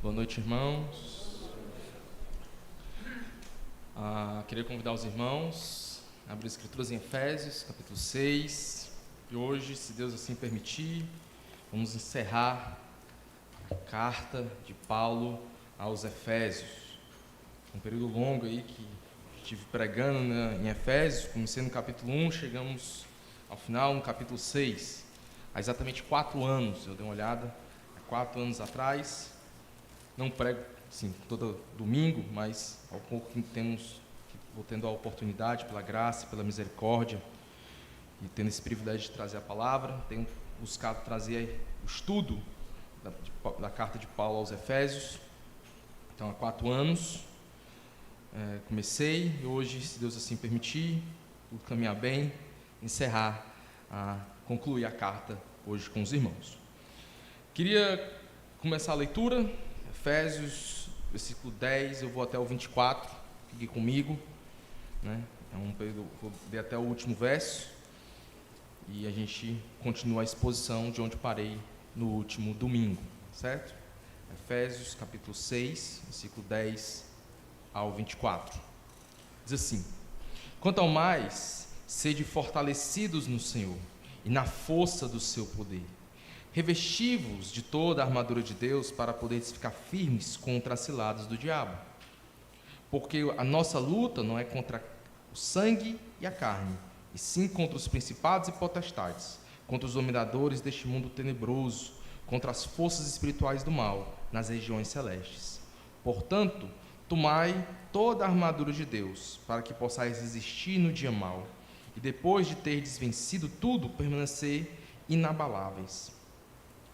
Boa noite, irmãos. Queria convidar os irmãos a abrir as Escrituras em Efésios, capítulo 6. E hoje, se Deus assim permitir, vamos encerrar a carta de Paulo aos Efésios. Um período longo aí que estive pregando em Efésios, comecei no capítulo 1, chegamos ao final no capítulo 6. Há exatamente 4 anos, eu dei uma olhada, há 4 anos atrás. Não prego, sim, todo domingo, mas ao pouco que vou tendo a oportunidade, pela graça, pela misericórdia, e tendo esse privilégio de trazer a palavra, tenho buscado trazer o estudo da carta de Paulo aos Efésios. Então, há 4 anos, comecei, e hoje, se Deus assim permitir, tudo caminhar bem, concluir a carta hoje com os irmãos. Queria começar a leitura. Efésios, versículo 10, eu vou até o 24, fique comigo, né? É um período, vou ler até o último verso, e a gente continua a exposição de onde parei no último domingo, certo? Efésios, capítulo 6, versículo 10 ao 24, diz assim: quanto ao mais, sede fortalecidos no Senhor, e na força do seu poder, revesti-vos de toda a armadura de Deus para poderes ficar firmes contra as ciladas do diabo. Porque a nossa luta não é contra o sangue e a carne, e sim contra os principados e potestades, contra os dominadores deste mundo tenebroso, contra as forças espirituais do mal nas regiões celestes. Portanto, tomai toda a armadura de Deus, para que possais resistir no dia mau, e depois de terdes vencido tudo, permanecer inabaláveis.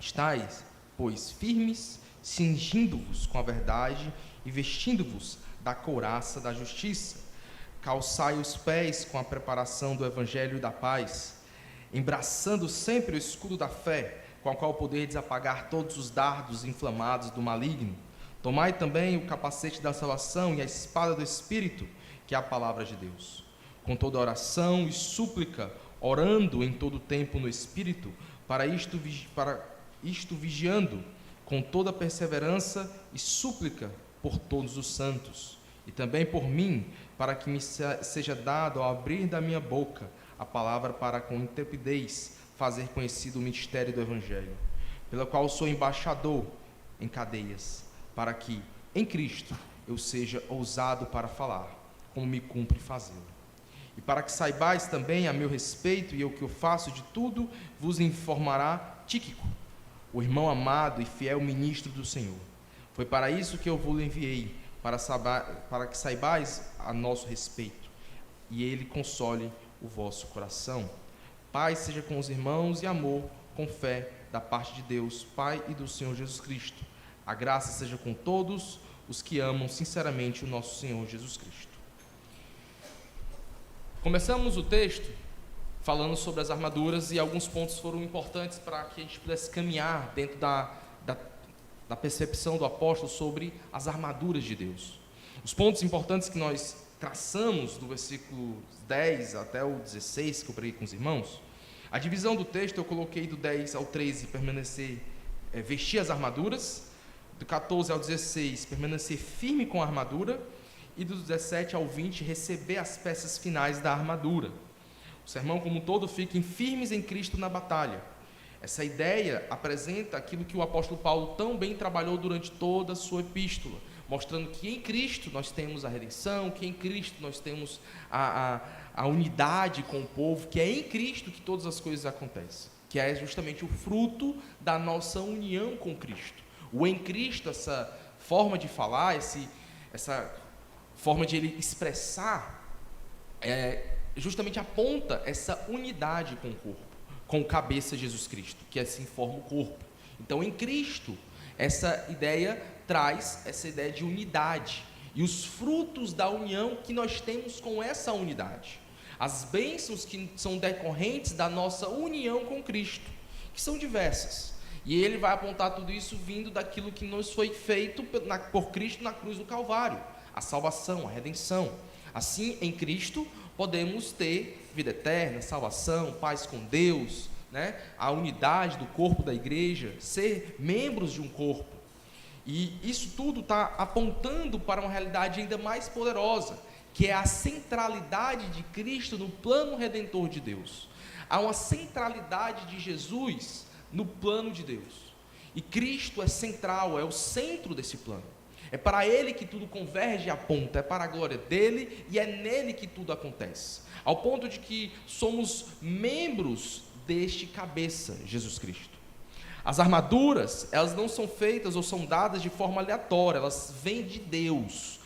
Estais, pois, firmes, cingindo-vos com a verdade e vestindo-vos da couraça da justiça. Calçai os pés com a preparação do evangelho da paz, embraçando sempre o escudo da fé, com o qual poderdes apagar todos os dardos inflamados do maligno. Tomai também o capacete da salvação e a espada do Espírito, que é a palavra de Deus. Com toda oração e súplica, orando em todo tempo no Espírito, para isto vigiando com toda perseverança e súplica por todos os santos, e também por mim, para que me seja dado, ao abrir da minha boca, a palavra para com intrepidez fazer conhecido o mistério do Evangelho, pelo qual sou embaixador em cadeias, para que, em Cristo, eu seja ousado para falar, como me cumpre fazê-lo. E para que saibais também a meu respeito e o que eu faço de tudo, vos informará Tíquico, o irmão amado e fiel ministro do Senhor. Foi para isso que eu vos enviei, para que saibais a nosso respeito, e ele console o vosso coração. Paz seja com os irmãos e amor, com fé, da parte de Deus, Pai e do Senhor Jesus Cristo. A graça seja com todos os que amam sinceramente o nosso Senhor Jesus Cristo. Começamos o texto falando sobre as armaduras, e alguns pontos foram importantes para que a gente pudesse caminhar dentro da percepção do apóstolo sobre as armaduras de Deus. Os pontos importantes que nós traçamos do versículo 10 até o 16, que eu preguei com os irmãos, a divisão do texto eu coloquei do 10 ao 13, vestir as armaduras, do 14 ao 16, permanecer firme com a armadura, e do 17 ao 20, receber as peças finais da armadura. O sermão como um todo, fiquem firmes em Cristo na batalha. Essa ideia apresenta aquilo que o apóstolo Paulo tão bem trabalhou durante toda a sua epístola, mostrando que em Cristo nós temos a redenção, que em Cristo nós temos a unidade com o povo, que é em Cristo que todas as coisas acontecem, que é justamente o fruto da nossa união com Cristo. O em Cristo, essa forma de falar, essa forma de ele expressar, justamente aponta essa unidade com o corpo, com o cabeça Jesus Cristo, que assim forma o corpo. Então, em Cristo, essa ideia traz essa ideia de unidade e os frutos da união que nós temos com essa unidade, as bênçãos que são decorrentes da nossa união com Cristo, que são diversas, e ele vai apontar tudo isso vindo daquilo que nos foi feito por Cristo na cruz do Calvário, a salvação, a redenção. Assim, em Cristo, podemos ter vida eterna, salvação, paz com Deus, né? A unidade do corpo da igreja, ser membros de um corpo. E isso tudo está apontando para uma realidade ainda mais poderosa, que é a centralidade de Cristo no plano redentor de Deus. Há uma centralidade de Jesus no plano de Deus. E Cristo é central, é o centro desse plano. É para Ele que tudo converge e aponta, é para a glória dEle e é nele que tudo acontece. Ao ponto de que somos membros deste cabeça, Jesus Cristo. As armaduras, elas não são feitas ou são dadas de forma aleatória, elas vêm de Deus,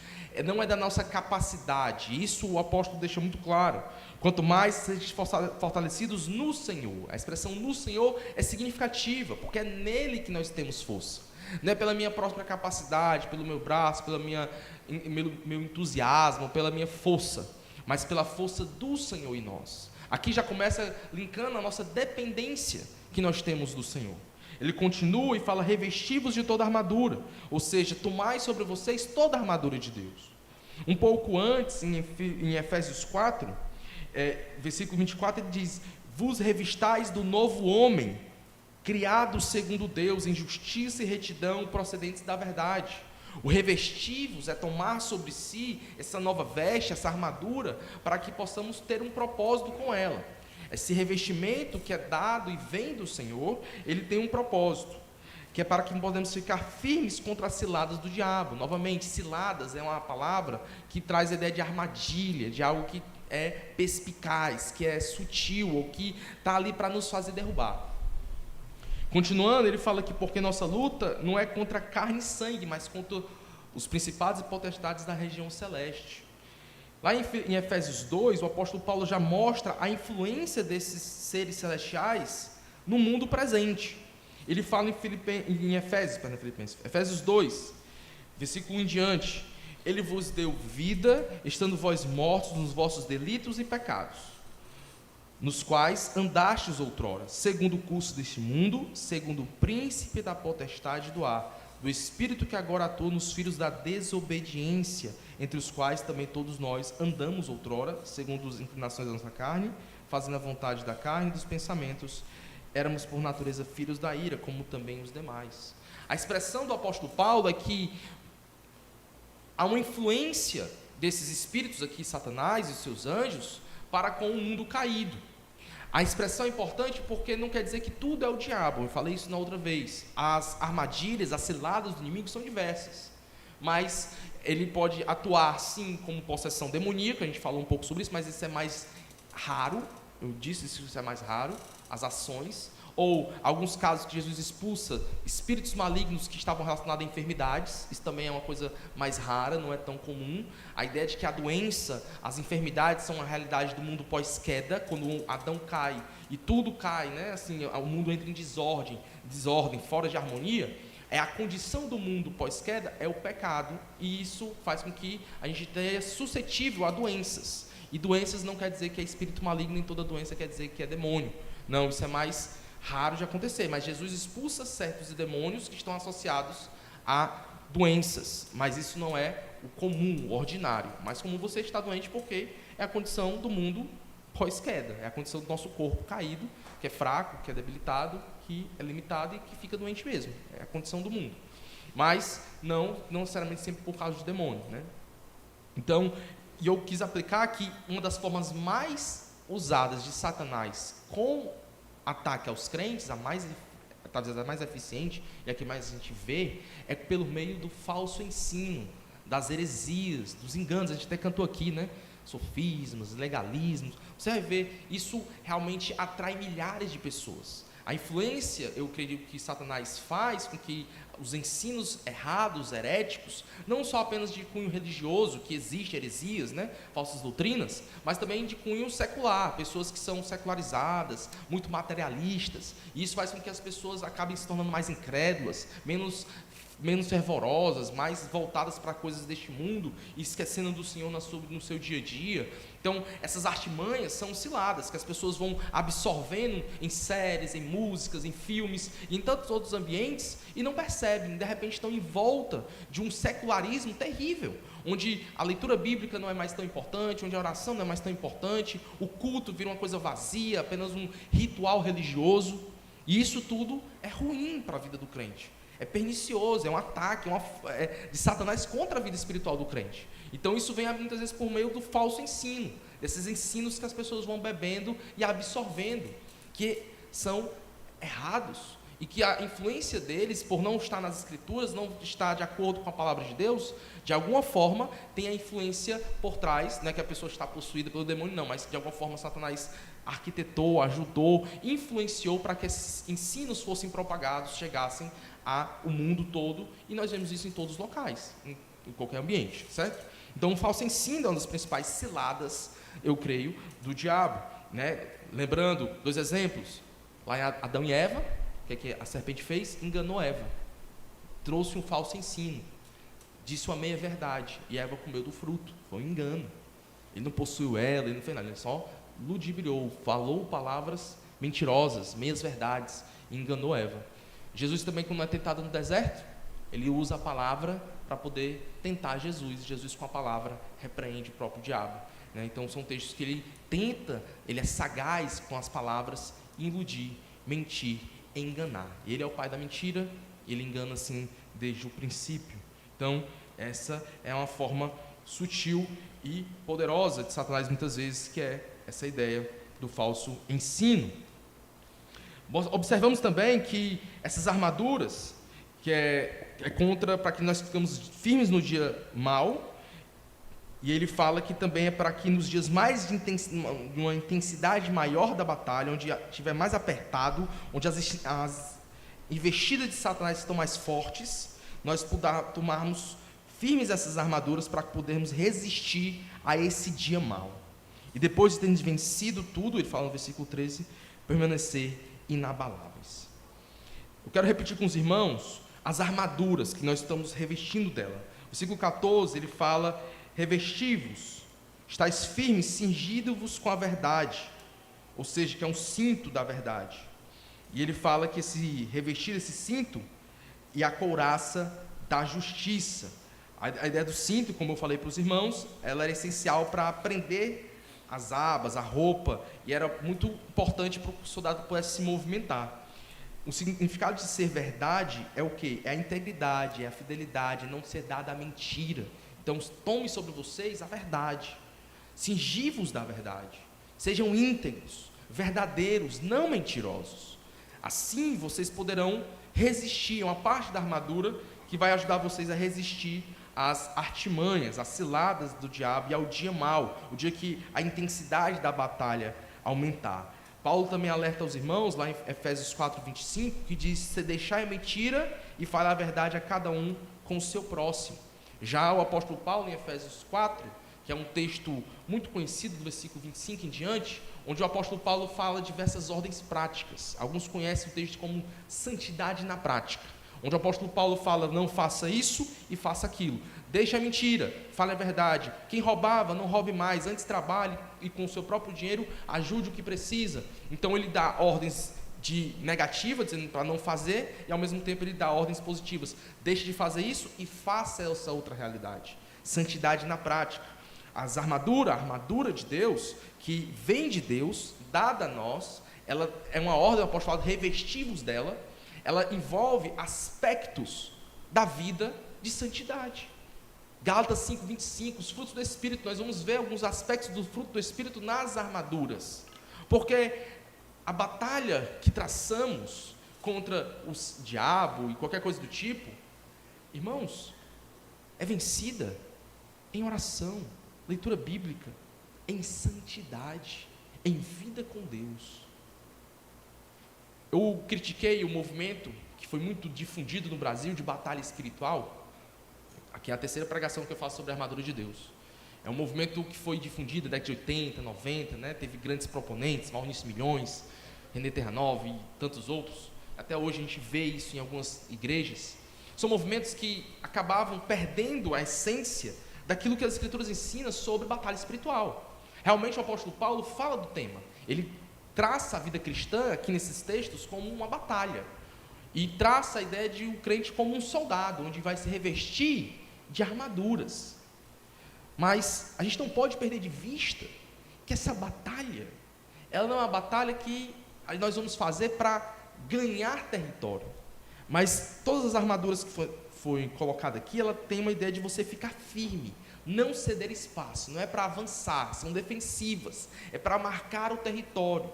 não é da nossa capacidade. Isso o apóstolo deixa muito claro. Quanto mais sejam fortalecidos no Senhor. A expressão no Senhor é significativa, porque é nele que nós temos força. Não é pela minha própria capacidade, pelo meu braço, pelo meu entusiasmo, pela minha força, mas pela força do Senhor em nós. Aqui já começa linkando a nossa dependência que nós temos do Senhor. Ele continua e fala: revesti-vos de toda a armadura, ou seja, tomai sobre vocês toda a armadura de Deus. Um pouco antes, em Efésios 4, versículo 24, ele diz: vos revistais do novo homem, criado segundo Deus, em justiça e retidão, procedentes da verdade. O revesti-vos é tomar sobre si essa nova veste, essa armadura, para que possamos ter um propósito com ela. Esse revestimento que é dado e vem do Senhor, ele tem um propósito, que é para que podemos ficar firmes contra as ciladas do diabo. Novamente, ciladas é uma palavra que traz a ideia de armadilha, de algo que é perspicaz, que é sutil, ou que está ali para nos fazer derrubar. Continuando, ele fala que porque nossa luta não é contra carne e sangue, mas contra os principados e potestades da região celeste. Lá em Efésios 2, o apóstolo Paulo já mostra a influência desses seres celestiais no mundo presente. Ele fala em Efésios 2, versículo 1 em diante: ele vos deu vida, estando vós mortos nos vossos delitos e pecados, nos quais andastes outrora, segundo o curso deste mundo, segundo o príncipe da potestade do ar, do espírito que agora atua nos filhos da desobediência, entre os quais também todos nós andamos outrora, segundo as inclinações da nossa carne, fazendo a vontade da carne e dos pensamentos. Éramos por natureza filhos da ira, como também os demais. A expressão do apóstolo Paulo é que há uma influência desses espíritos aqui, Satanás e seus anjos, para com o mundo caído. A expressão é importante porque não quer dizer que tudo é o diabo. Eu falei isso na outra vez. As armadilhas, as ciladas do inimigo são diversas, mas ele pode atuar sim como possessão demoníaca. A gente falou um pouco sobre isso, mas isso é mais raro. Eu disse isso é mais raro. As ações, ou alguns casos que Jesus expulsa espíritos malignos que estavam relacionados a enfermidades. Isso também é uma coisa mais rara, não é tão comum. A ideia de que a doença, as enfermidades são a realidade do mundo pós-queda, quando Adão cai e tudo cai, né? Assim, o mundo entra em desordem, fora de harmonia. É a condição do mundo pós-queda, é o pecado, e isso faz com que a gente esteja suscetível a doenças. E doenças não quer dizer que é espírito maligno, nem toda doença quer dizer que é demônio. Não, isso é mais raro de acontecer, mas Jesus expulsa certos demônios que estão associados a doenças, mas isso não é o comum, o ordinário. Mais comum você estar doente porque é a condição do mundo pós-queda, é a condição do nosso corpo caído, que é fraco, que é debilitado, que é limitado e que fica doente mesmo. É a condição do mundo, mas não necessariamente sempre por causa de demônio, né? Então, eu quis aplicar aqui uma das formas mais usadas de Satanás com ataque aos crentes, talvez a mais eficiente e a que mais a gente vê, é pelo meio do falso ensino, das heresias, dos enganos. A gente até cantou aqui, né? Sofismas, legalismos. Você vai ver, isso realmente atrai milhares de pessoas. A influência, eu creio que Satanás faz com que os ensinos errados, heréticos, não só apenas de cunho religioso, que existe heresias, né, falsas doutrinas, mas também de cunho secular, pessoas que são secularizadas, muito materialistas, e isso faz com que as pessoas acabem se tornando mais incrédulas, menos fervorosas, mais voltadas para coisas deste mundo, e esquecendo do Senhor no seu dia a dia. Então, essas artimanhas são ciladas, que as pessoas vão absorvendo em séries, em músicas, em filmes, e em tantos outros ambientes, e não percebem, de repente estão em volta de um secularismo terrível, onde a leitura bíblica não é mais tão importante, onde a oração não é mais tão importante, o culto vira uma coisa vazia, apenas um ritual religioso, e isso tudo é ruim para a vida do crente. É pernicioso, é um ataque de Satanás contra a vida espiritual do crente. Então isso vem muitas vezes por meio do falso ensino, desses ensinos que as pessoas vão bebendo e absorvendo, que são errados, e que a influência deles, por não estar nas Escrituras, não estar de acordo com a palavra de Deus, de alguma forma tem a influência por trás, não é que a pessoa está possuída pelo demônio, não, mas de alguma forma Satanás arquitetou, ajudou, influenciou para que esses ensinos fossem propagados, chegassem ao mundo todo, e nós vemos isso em todos os locais, em qualquer ambiente, certo? Então o falso ensino é uma das principais ciladas, eu creio, do diabo, né? Lembrando, 2 exemplos, lá em Adão e Eva, o que a serpente fez? Enganou Eva, trouxe um falso ensino, disse uma meia verdade, e Eva comeu do fruto, foi um engano. Ele não possuiu ela, ele não fez nada, ele só ludibriou, falou palavras mentirosas, meias verdades, e enganou Eva. Jesus também, quando é tentado no deserto, ele usa a palavra para poder tentar Jesus. Jesus, com a palavra, repreende o próprio diabo, né? Então são textos que ele tenta, ele é sagaz com as palavras, iludir, mentir, enganar. Ele é o pai da mentira, ele engana assim desde o princípio. Então essa é uma forma sutil e poderosa de Satanás muitas vezes, que é essa ideia do falso ensino. Observamos também que essas armaduras, que é contra, para que nós ficamos firmes no dia mau, e ele fala que também é para que nos dias mais de uma intensidade maior da batalha, onde estiver mais apertado, onde as investidas de Satanás estão mais fortes, nós tomarmos firmes essas armaduras para podermos resistir a esse dia mau. E depois de termos vencido tudo, ele fala no versículo 13, permanecer inabaláveis. Eu quero repetir com os irmãos as armaduras que nós estamos revestindo dela. O versículo 14, ele fala: revesti-vos, estáis firmes, cingido-vos com a verdade, ou seja, que é um cinto da verdade. E ele fala que esse revestir, esse cinto, e a couraça da justiça. A ideia do cinto, como eu falei para os irmãos, ela era essencial para prender as abas, a roupa, e era muito importante para que o soldado pudesse se movimentar. O significado de ser verdade é o quê? É a integridade, é a fidelidade, é não ser dada a mentira. Então, tome sobre vocês a verdade, cingi-vos da verdade, sejam íntegros, verdadeiros, não mentirosos. Assim, vocês poderão resistir, é uma parte da armadura que vai ajudar vocês a resistir às artimanhas, às ciladas do diabo e ao dia mau, o dia que a intensidade da batalha aumentar. Paulo também alerta aos irmãos, lá em Efésios 4:25, que diz: se deixar a mentira e falar a verdade a cada um com o seu próximo. Já o apóstolo Paulo, em Efésios 4, que é um texto muito conhecido, do versículo 25 em diante, onde o apóstolo Paulo fala diversas ordens práticas. Alguns conhecem o texto como santidade na prática, onde o apóstolo Paulo fala: não faça isso e faça aquilo. Deixe a mentira, fale a verdade. Quem roubava, não roube mais, antes trabalhe e com o seu próprio dinheiro ajude o que precisa. Então ele dá ordens negativas, dizendo para não fazer, e ao mesmo tempo ele dá ordens positivas. Deixe de fazer isso e faça essa outra realidade. Santidade na prática. A armadura de Deus, que vem de Deus, dada a nós, ela é uma ordem do apostolado, revestivos dela, ela envolve aspectos da vida de santidade. Gálatas 5:25, os frutos do Espírito, nós vamos ver alguns aspectos do fruto do Espírito nas armaduras, porque a batalha que traçamos contra o diabo e qualquer coisa do tipo, irmãos, é vencida em oração, leitura bíblica, em santidade, em vida com Deus. Eu critiquei o movimento que foi muito difundido no Brasil de batalha espiritual. Aqui é a terceira pregação que eu faço sobre a armadura de Deus. É um movimento que foi difundido na década de 80, 90, né? Teve grandes proponentes, Maurício Milhões, René Terranova e tantos outros. Até hoje a gente vê isso em algumas igrejas. São movimentos que acabavam perdendo a essência daquilo que as Escrituras ensinam sobre batalha espiritual. Realmente o apóstolo Paulo fala do tema. Ele traça a vida cristã aqui nesses textos como uma batalha. E traça a ideia de um crente como um soldado, onde vai se revestir de armaduras. Mas a gente não pode perder de vista que essa batalha, ela não é uma batalha que nós vamos fazer para ganhar território, Mas todas as armaduras que foi colocada aqui, ela tem uma ideia de você ficar firme, não ceder espaço, não é para avançar, são defensivas, é para marcar o território.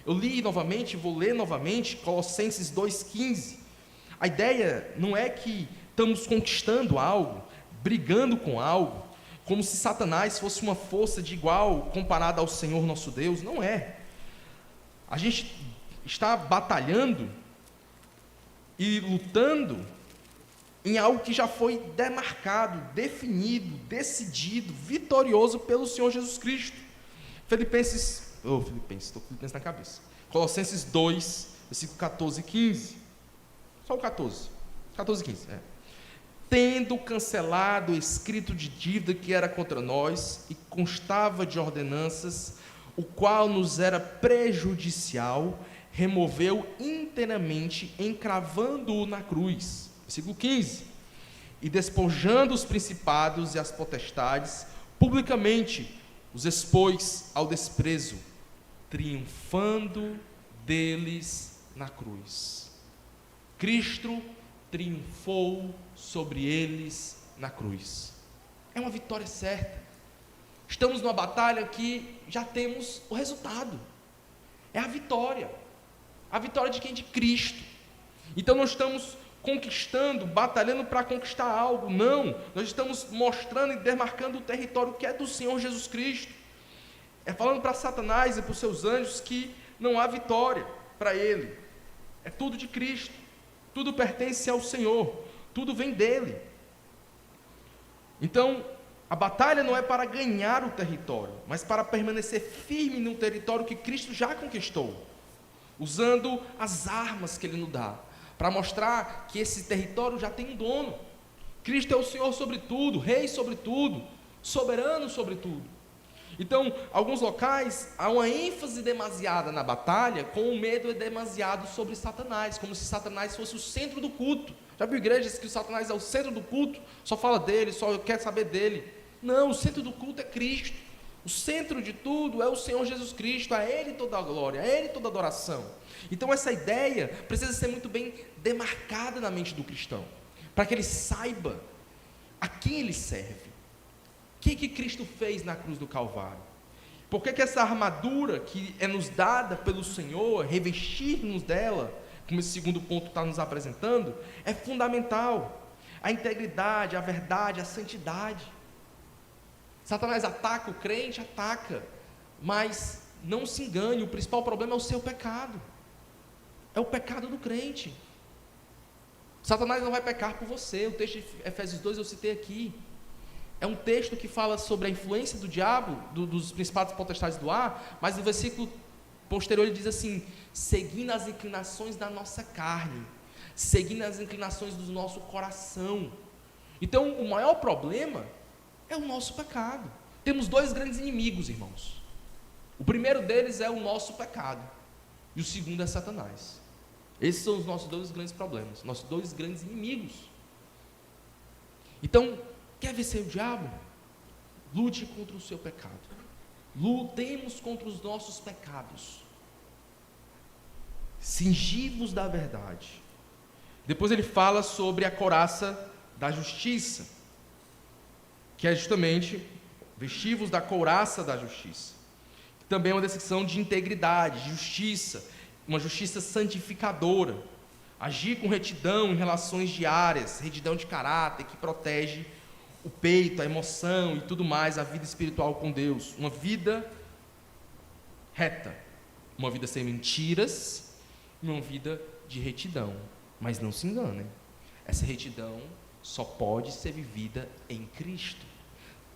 Eu li novamente, vou ler novamente, Colossenses 2,15. A ideia não é que estamos conquistando algo, brigando com algo, como se Satanás fosse uma força de igual comparada ao Senhor nosso Deus. Não é. A gente está batalhando e lutando em algo que já foi demarcado, definido, decidido, vitorioso pelo Senhor Jesus Cristo. Filipenses, estou com Filipenses na cabeça. Colossenses 2, versículo 14 e 15. Só o 14 e 15. Tendo cancelado o escrito de dívida que era contra nós e constava de ordenanças, o qual nos era prejudicial, removeu inteiramente, encravando-o na cruz. Versículo 15. E despojando os principados e as potestades, publicamente os expôs ao desprezo, triunfando deles na cruz. Cristo triunfou sobre eles na cruz. É uma vitória certa. Estamos numa batalha que já temos o resultado. É a vitória de quem? De Cristo. Então não estamos conquistando, batalhando para conquistar algo, não. Nós estamos mostrando e demarcando o território que é do Senhor Jesus Cristo. É falando para Satanás e para os seus anjos que não há vitória para ele. É tudo de Cristo. Tudo pertence ao Senhor. Tudo vem dele. Então, a batalha não é para ganhar o território, mas para permanecer firme no território que Cristo já conquistou, usando as armas que ele nos dá, para mostrar que esse território já tem um dono. Cristo é o Senhor sobre tudo, Rei sobre tudo, soberano sobre tudo. Então, alguns locais há uma ênfase demasiada na batalha, com o medo demasiado sobre Satanás, como se Satanás fosse o centro do culto. Já viu igrejas que o Satanás é o centro do culto, só fala dele, só quer saber dele? Não, o centro do culto é Cristo. O centro de tudo é o Senhor Jesus Cristo, a Ele toda a glória, a Ele toda a adoração. Então essa ideia precisa ser muito bem demarcada na mente do cristão, para que ele saiba a quem ele serve. O que Cristo fez na cruz do Calvário? Por que essa armadura que é nos dada pelo Senhor, revestir-nos dela, como esse segundo ponto está nos apresentando, é fundamental. A integridade, a verdade, a santidade. Satanás ataca o crente, ataca, mas não se engane, o principal problema é o seu pecado, é o pecado do crente. Satanás não vai pecar por você. O texto de Efésios 2 eu citei aqui, é um texto que fala sobre a influência do diabo, dos principados e potestades do ar, mas no versículo posterior ele diz assim: seguindo as inclinações da nossa carne, seguindo as inclinações do nosso coração. Então o maior problema é o nosso pecado. Temos dois grandes inimigos, irmãos. O primeiro deles é o nosso pecado, e o segundo é Satanás. Esses são os nossos dois grandes problemas, nossos dois grandes inimigos. Então, quer vencer o diabo? Lute contra o seu pecado. Lutemos contra os nossos pecados. Cingi-vos da verdade. Depois ele fala sobre a couraça da justiça, que é justamente vestir-vos da couraça da justiça, que também é uma descrição de integridade, de justiça, uma justiça santificadora, agir com retidão em relações diárias, retidão de caráter que protege o peito, a emoção e tudo mais, a vida espiritual com Deus, uma vida reta, uma vida sem mentiras, uma vida de retidão. Mas não se enganem, essa retidão só pode ser vivida em Cristo.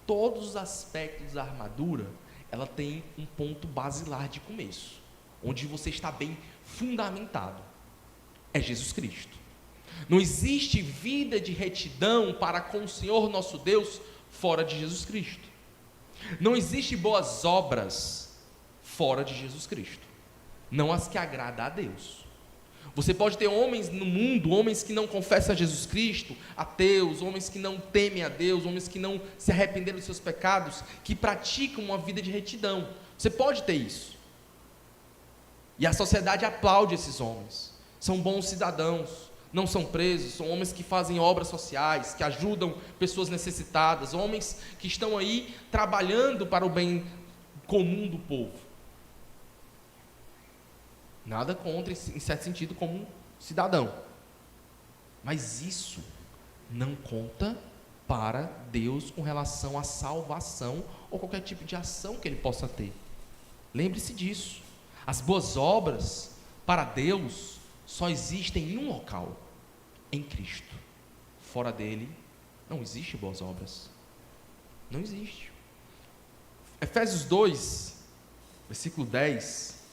Todos os aspectos da armadura, ela tem um ponto basilar de começo, onde você está bem fundamentado, é Jesus Cristo. Não existe vida de retidão para com o Senhor nosso Deus fora de Jesus Cristo. Não existe boas obras fora de Jesus Cristo, não as que agradam a Deus. Você pode ter homens no mundo, homens que não confessam a Jesus Cristo, ateus, homens que não temem a Deus, homens que não se arrependeram dos seus pecados, que praticam uma vida de retidão. Você pode ter isso. E a sociedade aplaude esses homens. São bons cidadãos, não são presos, são homens que fazem obras sociais, que ajudam pessoas necessitadas, homens que estão aí trabalhando para o bem comum do povo. Nada contra, em certo sentido, como um cidadão. Mas isso não conta para Deus com relação à salvação ou qualquer tipo de ação que ele possa ter. Lembre-se disso. As boas obras para Deus só existem em um local, em Cristo. Fora dele não existe boas obras. Não existe. Efésios 2, versículo 10,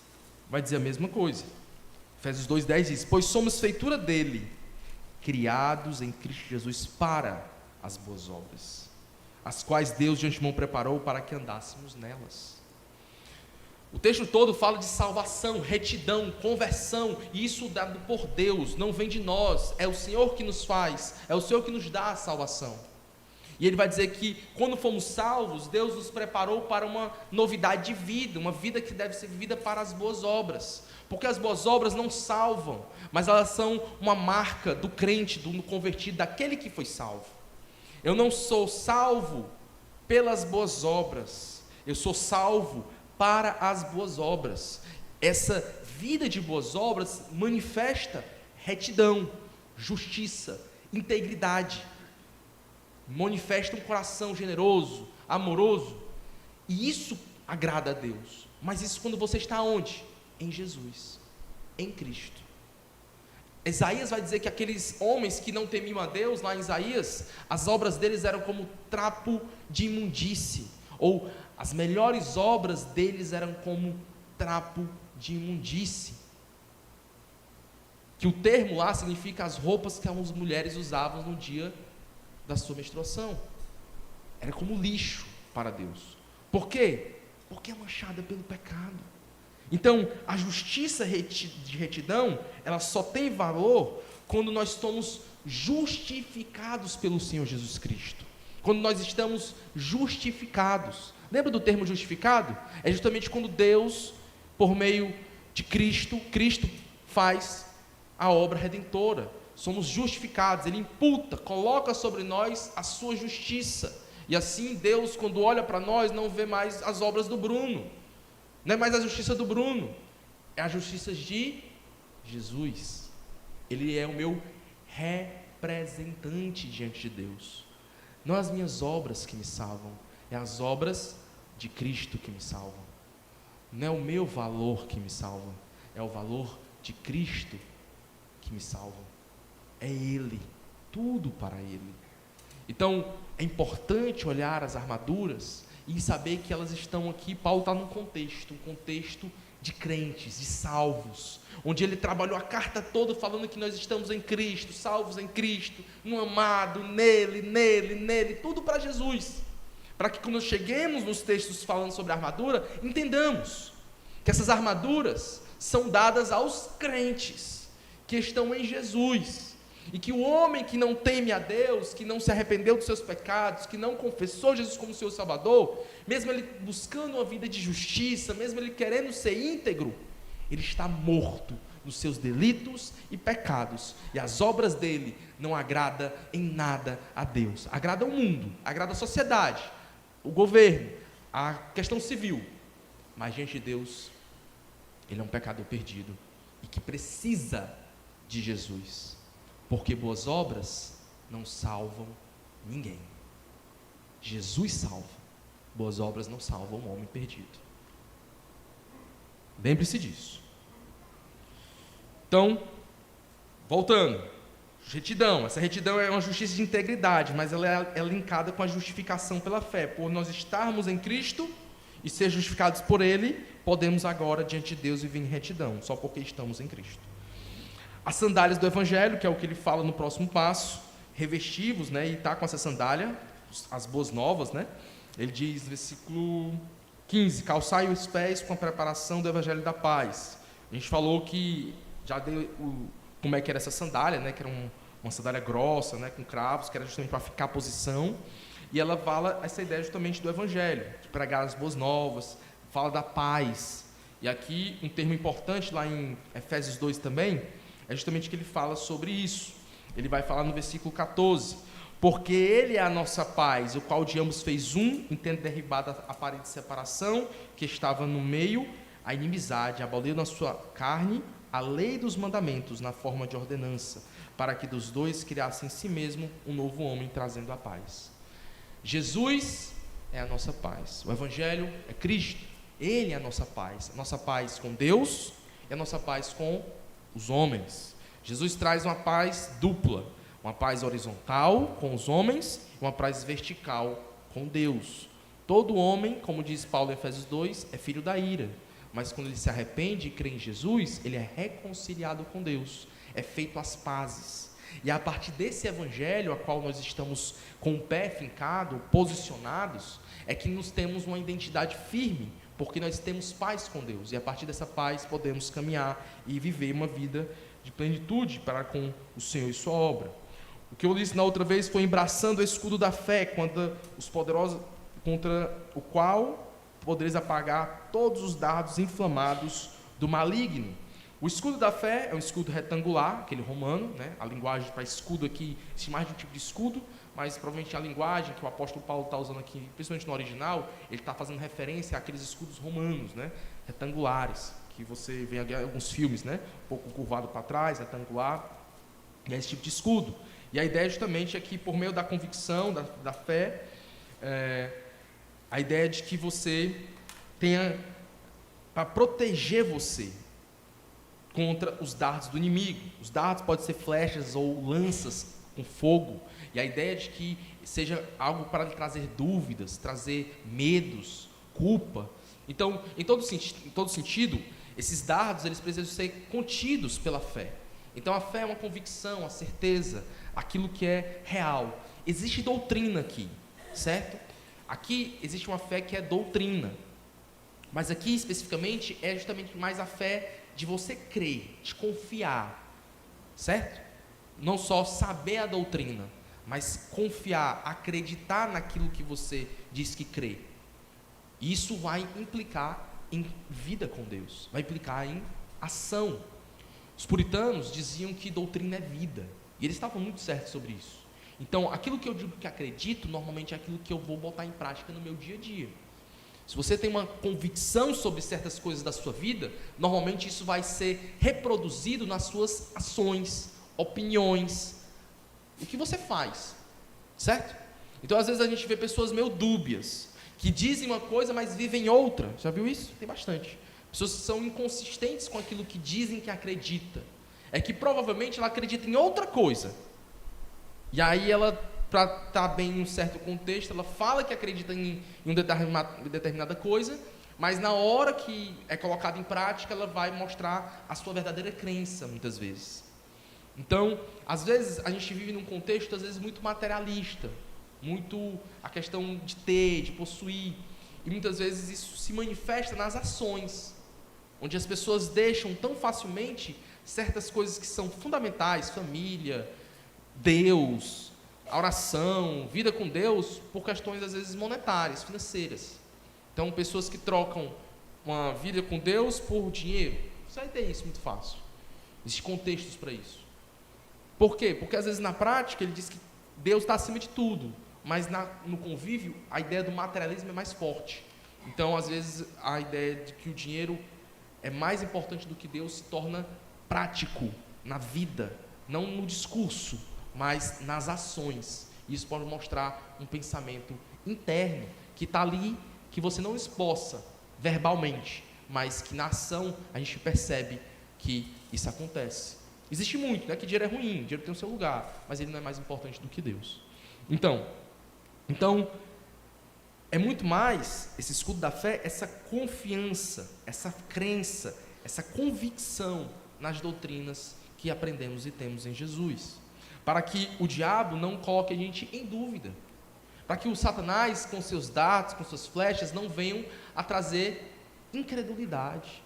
vai dizer a mesma coisa. Efésios 2:10 diz: pois somos feitura dele, criados em Cristo Jesus para as boas obras, as quais Deus de antemão preparou para que andássemos nelas. O texto todo fala de salvação, retidão, conversão, e isso dado por Deus, não vem de nós, é o Senhor que nos faz, é o Senhor que nos dá a salvação. E ele vai dizer que quando fomos salvos, Deus nos preparou para uma novidade de vida, uma vida que deve ser vivida para as boas obras, porque as boas obras não salvam, mas elas são uma marca do crente, do convertido, daquele que foi salvo. Eu não sou salvo pelas boas obras, eu sou salvo para as boas obras. Essa vida de boas obras manifesta retidão, justiça, integridade, manifesta um coração generoso, amoroso, e isso agrada a Deus. Mas isso quando você está onde? Em Jesus, em Cristo. Isaías vai dizer que aqueles homens que não temiam a Deus, lá em Isaías, as obras deles eram como trapo de imundície, ou as melhores obras deles eram como trapo de imundície. Que o termo lá significa as roupas que as mulheres usavam no dia da sua menstruação. Era como lixo para Deus. Por quê? Porque é manchada pelo pecado. Então, a justiça de retidão, ela só tem valor quando nós somos justificados pelo Senhor Jesus Cristo. Quando nós estamos justificados. Lembra do termo justificado? É justamente quando Deus, por meio de Cristo, Cristo faz a obra redentora. Somos justificados, Ele imputa, coloca sobre nós a sua justiça. E assim Deus, quando olha para nós, não vê mais as obras do Bruno. Não é mais a justiça do Bruno, é a justiça de Jesus. Ele é o meu representante diante de Deus. Não as minhas obras que me salvam, é as obras de Cristo que me salvam. Não é o meu valor que me salva, é o valor de Cristo que me salva. É Ele, tudo para Ele. Então, é importante olhar as armaduras e saber que elas estão aqui. Paulo está num contexto, um contexto de crentes, de salvos, onde ele trabalhou a carta toda falando que nós estamos em Cristo, salvos em Cristo, no amado, nele, tudo para Jesus, para que quando cheguemos nos textos falando sobre a armadura, entendamos que essas armaduras são dadas aos crentes que estão em Jesus. E que o homem que não teme a Deus, que não se arrependeu dos seus pecados, que não confessou Jesus como seu Salvador, mesmo ele buscando uma vida de justiça, mesmo ele querendo ser íntegro, ele está morto nos seus delitos e pecados, e as obras dele não agradam em nada a Deus. Agrada ao mundo, agrada a sociedade, o governo, a questão civil, mas diante de Deus, ele é um pecador perdido, e que precisa de Jesus. Porque boas obras não salvam ninguém. Jesus salva. Boas obras não salvam o homem perdido. Lembre-se disso. Então, voltando. Retidão. Essa retidão é uma justiça de integridade, mas ela é linkada com a justificação pela fé. Por nós estarmos em Cristo e ser justificados por Ele, podemos agora, diante de Deus, viver em retidão, só porque estamos em Cristo. As sandálias do Evangelho, que é o que ele fala no próximo passo, revestivos, né, e está com essa sandália, as boas novas, né? Ele diz, versículo 15, calçai os pés com a preparação do Evangelho da paz. A gente falou que já deu como é que era essa sandália, né, que era uma sandália grossa, né, com cravos, que era justamente para ficar a posição, e ela fala essa ideia justamente do Evangelho, de pregar as boas novas, fala da paz. E aqui um termo importante lá em Efésios 2 também, é justamente que ele fala sobre isso. Ele vai falar no versículo 14: porque ele é a nossa paz, o qual de ambos fez um, tendo derribado a parede de separação que estava no meio, a inimizade, aboliu na sua carne a lei dos mandamentos na forma de ordenança, para que dos dois criasse em si mesmo um novo homem, trazendo a paz. Jesus é a nossa paz. O Evangelho é Cristo. Ele é a nossa paz com Deus e a nossa paz com os homens. Jesus traz uma paz dupla, uma paz horizontal com os homens e uma paz vertical com Deus. Todo homem, como diz Paulo em Efésios 2, é filho da ira, mas quando ele se arrepende e crê em Jesus, ele é reconciliado com Deus, é feito as pazes. E a partir desse evangelho, a qual nós estamos com o pé fincado, posicionados, é que nós temos uma identidade firme, porque nós temos paz com Deus, e a partir dessa paz podemos caminhar e viver uma vida de plenitude para com o Senhor e sua obra. O que eu disse na outra vez foi embraçando o escudo da fé contra os poderosos, contra o qual podereis apagar todos os dardos inflamados do maligno. O escudo da fé é um escudo retangular, aquele romano, né? A linguagem para escudo aqui, existe mais de um tipo de escudo, mas provavelmente a linguagem que o apóstolo Paulo está usando aqui, principalmente no original, ele está fazendo referência àqueles escudos romanos, né? Retangulares, que você vê em alguns filmes, né? Um pouco curvado para trás, retangular, e é esse tipo de escudo. E a ideia justamente é que, por meio da convicção, da fé, a ideia de que você tenha, para proteger você contra os dardos do inimigo. Os dardos podem ser flechas ou lanças com fogo, e a ideia de que seja algo para lhe trazer dúvidas, trazer medos, culpa. Então, em todo sentido, esses dardos eles precisam ser contidos pela fé. Então a fé é uma convicção, a certeza, aquilo que é real. Existe doutrina aqui, certo? Aqui existe uma fé que é doutrina, mas aqui especificamente é justamente mais a fé de você crer, de confiar, certo? Não só saber a doutrina, mas confiar, acreditar naquilo que você diz que crê. Isso vai implicar em vida com Deus, vai implicar em ação. Os puritanos diziam que doutrina é vida, e eles estavam muito certos sobre isso. Então, aquilo que eu digo que acredito, normalmente é aquilo que eu vou botar em prática no meu dia a dia. Se você tem uma convicção sobre certas coisas da sua vida, normalmente isso vai ser reproduzido nas suas ações, opiniões, o que você faz, certo? Então, às vezes a gente vê pessoas meio dúbias, que dizem uma coisa, mas vivem outra. Já viu isso? Tem bastante. Pessoas que são inconsistentes com aquilo que dizem que acredita. É que provavelmente ela acredita em outra coisa. E aí ela, para estar bem em um certo contexto, ela fala que acredita em determinada coisa, mas na hora que é colocada em prática, ela vai mostrar a sua verdadeira crença, muitas vezes. Então, às vezes, a gente vive num contexto, às vezes, muito materialista, muito a questão de ter, de possuir, e muitas vezes isso se manifesta nas ações, onde as pessoas deixam tão facilmente certas coisas que são fundamentais, família, Deus, a oração, vida com Deus, por questões às vezes monetárias, financeiras. Então, pessoas que trocam uma vida com Deus por dinheiro, você vai ter isso muito fácil. Existem contextos para isso. Por quê? Porque às vezes na prática ele diz que Deus está acima de tudo, mas no convívio a ideia do materialismo é mais forte. Então, às vezes, a ideia de que o dinheiro é mais importante do que Deus se torna prático na vida, não no discurso, mas nas ações. Isso pode mostrar um pensamento interno que está ali, que você não esboça verbalmente, mas que na ação a gente percebe que isso acontece. Existe muito, né, que dinheiro é ruim, dinheiro tem o seu lugar, mas ele não é mais importante do que Deus. Então é muito mais, esse escudo da fé, essa confiança, essa crença, essa convicção nas doutrinas que aprendemos e temos em Jesus, para que o diabo não coloque a gente em dúvida, para que o Satanás, com seus dardos, com suas flechas, não venham a trazer incredulidade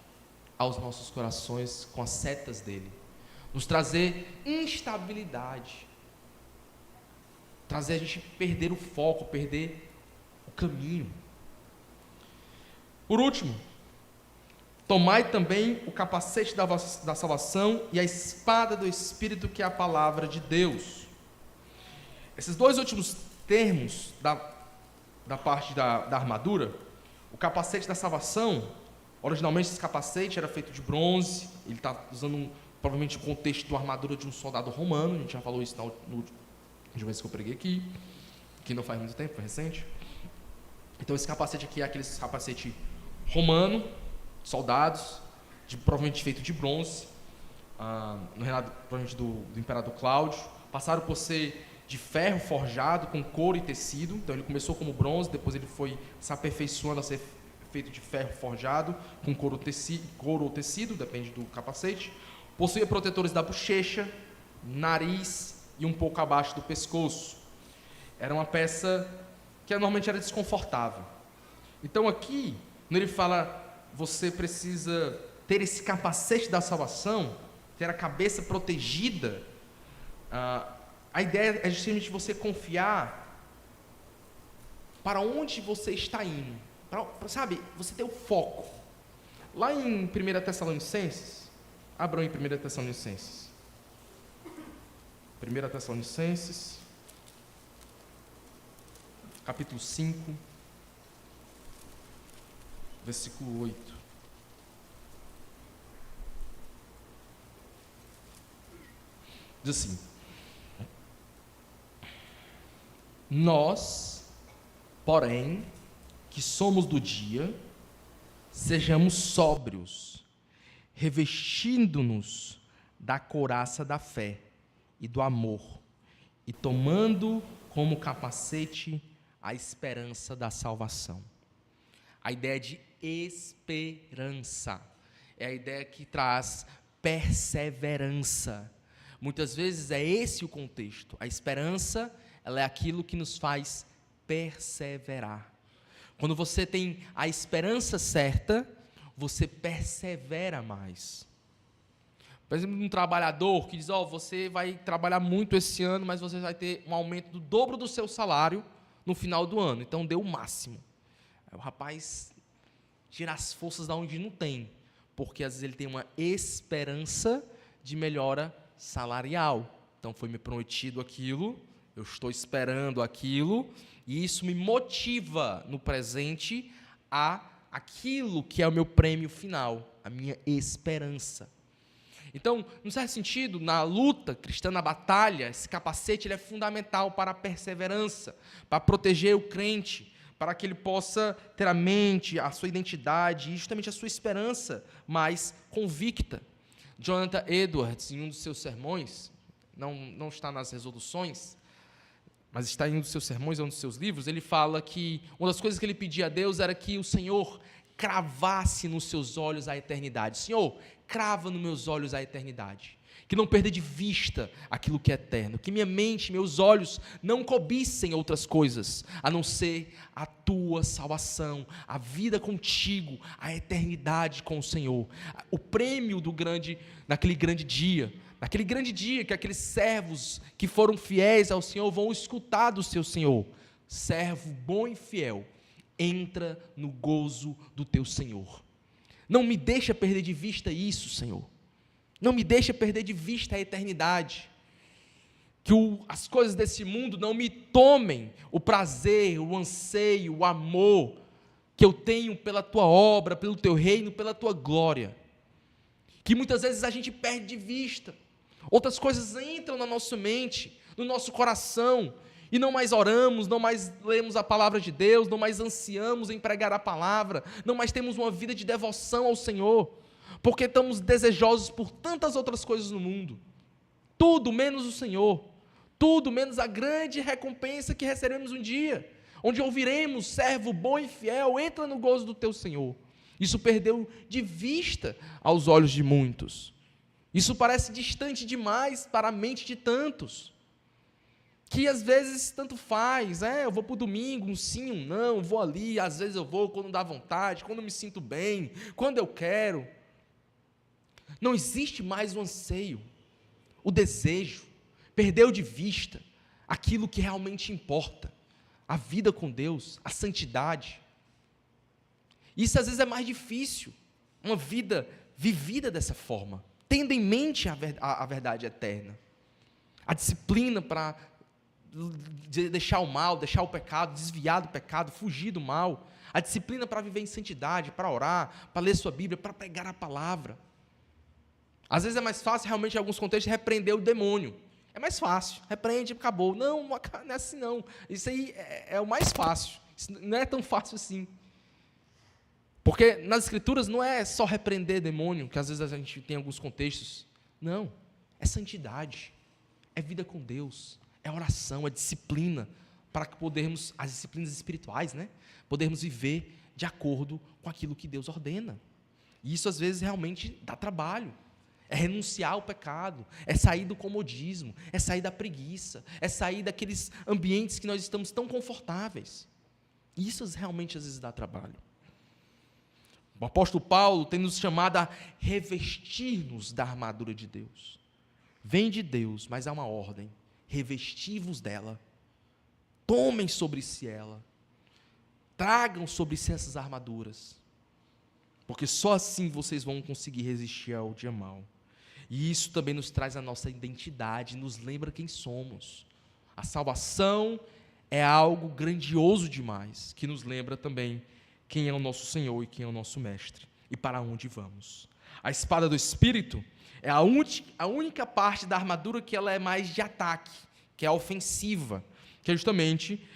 aos nossos corações com as setas dele, nos trazer instabilidade, trazer a gente perder o foco, perder o caminho. Por último, Tomai também o capacete da salvação e a espada do Espírito, que é a palavra de Deus. Esses dois últimos termos da parte da armadura, o capacete da salvação, originalmente esse capacete era feito de bronze, ele está usando provavelmente o contexto da armadura de um soldado romano, a gente já falou isso na última vez que eu preguei aqui, que não faz muito tempo, foi recente. Então esse capacete aqui é aquele capacete romano, soldados, provavelmente feito de bronze, no reinado provavelmente do imperador Cláudio. Passaram por ser de ferro forjado com couro e tecido. Então ele começou como bronze, depois ele foi se aperfeiçoando a ser feito de ferro forjado com couro ou tecido, depende do capacete. Possuía protetores da bochecha, nariz e um pouco abaixo do pescoço. Era uma peça que normalmente era desconfortável. Então aqui, quando ele fala, você precisa ter esse capacete da salvação, ter a cabeça protegida, a ideia é justamente você confiar para onde você está indo, sabe, você ter o foco. Lá em 1 Tessalonicenses, abram em 1 Tessalonicenses. 1 Tessalonicenses, capítulo 5, versículo 8. Diz assim: nós, porém, que somos do dia, sejamos sóbrios, revestindo-nos da couraça da fé e do amor, e tomando como capacete a esperança da salvação. A ideia de esperança é a ideia que traz perseverança. Muitas vezes é esse o contexto. A esperança, ela é aquilo que nos faz perseverar. Quando você tem a esperança certa, você persevera mais. Por exemplo, um trabalhador que diz, você vai trabalhar muito esse ano, mas você vai ter um aumento do dobro do seu salário no final do ano. Então, dê o máximo. Aí o rapaz tira as forças da onde não tem, porque às vezes ele tem uma esperança de melhora salarial. Então, foi me prometido aquilo, eu estou esperando aquilo, e isso me motiva no presente a aquilo que é o meu prêmio final, a minha esperança. Então, num certo sentido, na luta cristã, na batalha, esse capacete ele é fundamental para a perseverança, para proteger o crente, para que ele possa ter a mente, a sua identidade e justamente a sua esperança mais convicta. Jonathan Edwards, em um dos seus sermões, não está nas resoluções, mas está em um dos seus sermões, é um dos seus livros, ele fala que uma das coisas que ele pedia a Deus era que o Senhor cravasse nos seus olhos a eternidade. Senhor, crava nos meus olhos a eternidade. Que não perda de vista aquilo que é eterno. Que minha mente, meus olhos não cobissem outras coisas, a não ser a tua salvação, a vida contigo, a eternidade com o Senhor. O prêmio naquele grande dia que aqueles servos que foram fiéis ao Senhor vão escutar do seu Senhor. Servo bom e fiel, entra no gozo do teu Senhor. Não me deixa perder de vista isso, Senhor. Não me deixa perder de vista a eternidade. Que as coisas desse mundo não me tomem o prazer, o anseio, o amor que eu tenho pela tua obra, pelo teu reino, pela tua glória. Que muitas vezes a gente perde de vista. Outras coisas entram na nossa mente, no nosso coração, e não mais oramos, não mais lemos a palavra de Deus, não mais ansiamos em pregar a palavra, não mais temos uma vida de devoção ao Senhor, porque estamos desejosos por tantas outras coisas no mundo. Tudo menos o Senhor, tudo menos a grande recompensa que receberemos um dia, onde ouviremos, servo bom e fiel, entra no gozo do teu Senhor. Isso perdeu de vista aos olhos de muitos. Isso parece distante demais para a mente de tantos, que às vezes tanto faz, eu vou para o domingo, um sim, um não, vou ali, às vezes eu vou quando dá vontade, quando me sinto bem, quando eu quero. Não existe mais o anseio, o desejo, perdeu de vista aquilo que realmente importa, a vida com Deus, a santidade. Isso às vezes é mais difícil, uma vida vivida dessa forma, tendo em mente a verdade eterna. A disciplina para deixar o mal, deixar o pecado, desviar do pecado, fugir do mal. A disciplina para viver em santidade, para orar, para ler sua Bíblia, para pregar a palavra. Às vezes é mais fácil, realmente, em alguns contextos, repreender o demônio. É mais fácil, repreende, acabou. Não é assim não. Isso aí é o mais fácil. Isso não é tão fácil assim. Porque nas Escrituras não é só repreender demônio, que às vezes a gente tem em alguns contextos. Não, é santidade, é vida com Deus, é oração, é disciplina, para que podermos, as disciplinas espirituais, né? Podermos viver de acordo com aquilo que Deus ordena. E isso às vezes realmente dá trabalho. É renunciar ao pecado, é sair do comodismo, é sair da preguiça, é sair daqueles ambientes que nós estamos tão confortáveis. E isso realmente às vezes dá trabalho. O apóstolo Paulo tem nos chamado a revestir-nos da armadura de Deus. Vem de Deus, mas há uma ordem: revesti-vos dela, tomem sobre si ela, tragam sobre si essas armaduras, porque só assim vocês vão conseguir resistir ao dia mau. E isso também nos traz a nossa identidade, nos lembra quem somos. A salvação é algo grandioso demais, que nos lembra também quem é o nosso Senhor e quem é o nosso Mestre, e para onde vamos. A espada do Espírito é a única parte da armadura que ela é mais de ataque, que é a ofensiva, que é justamente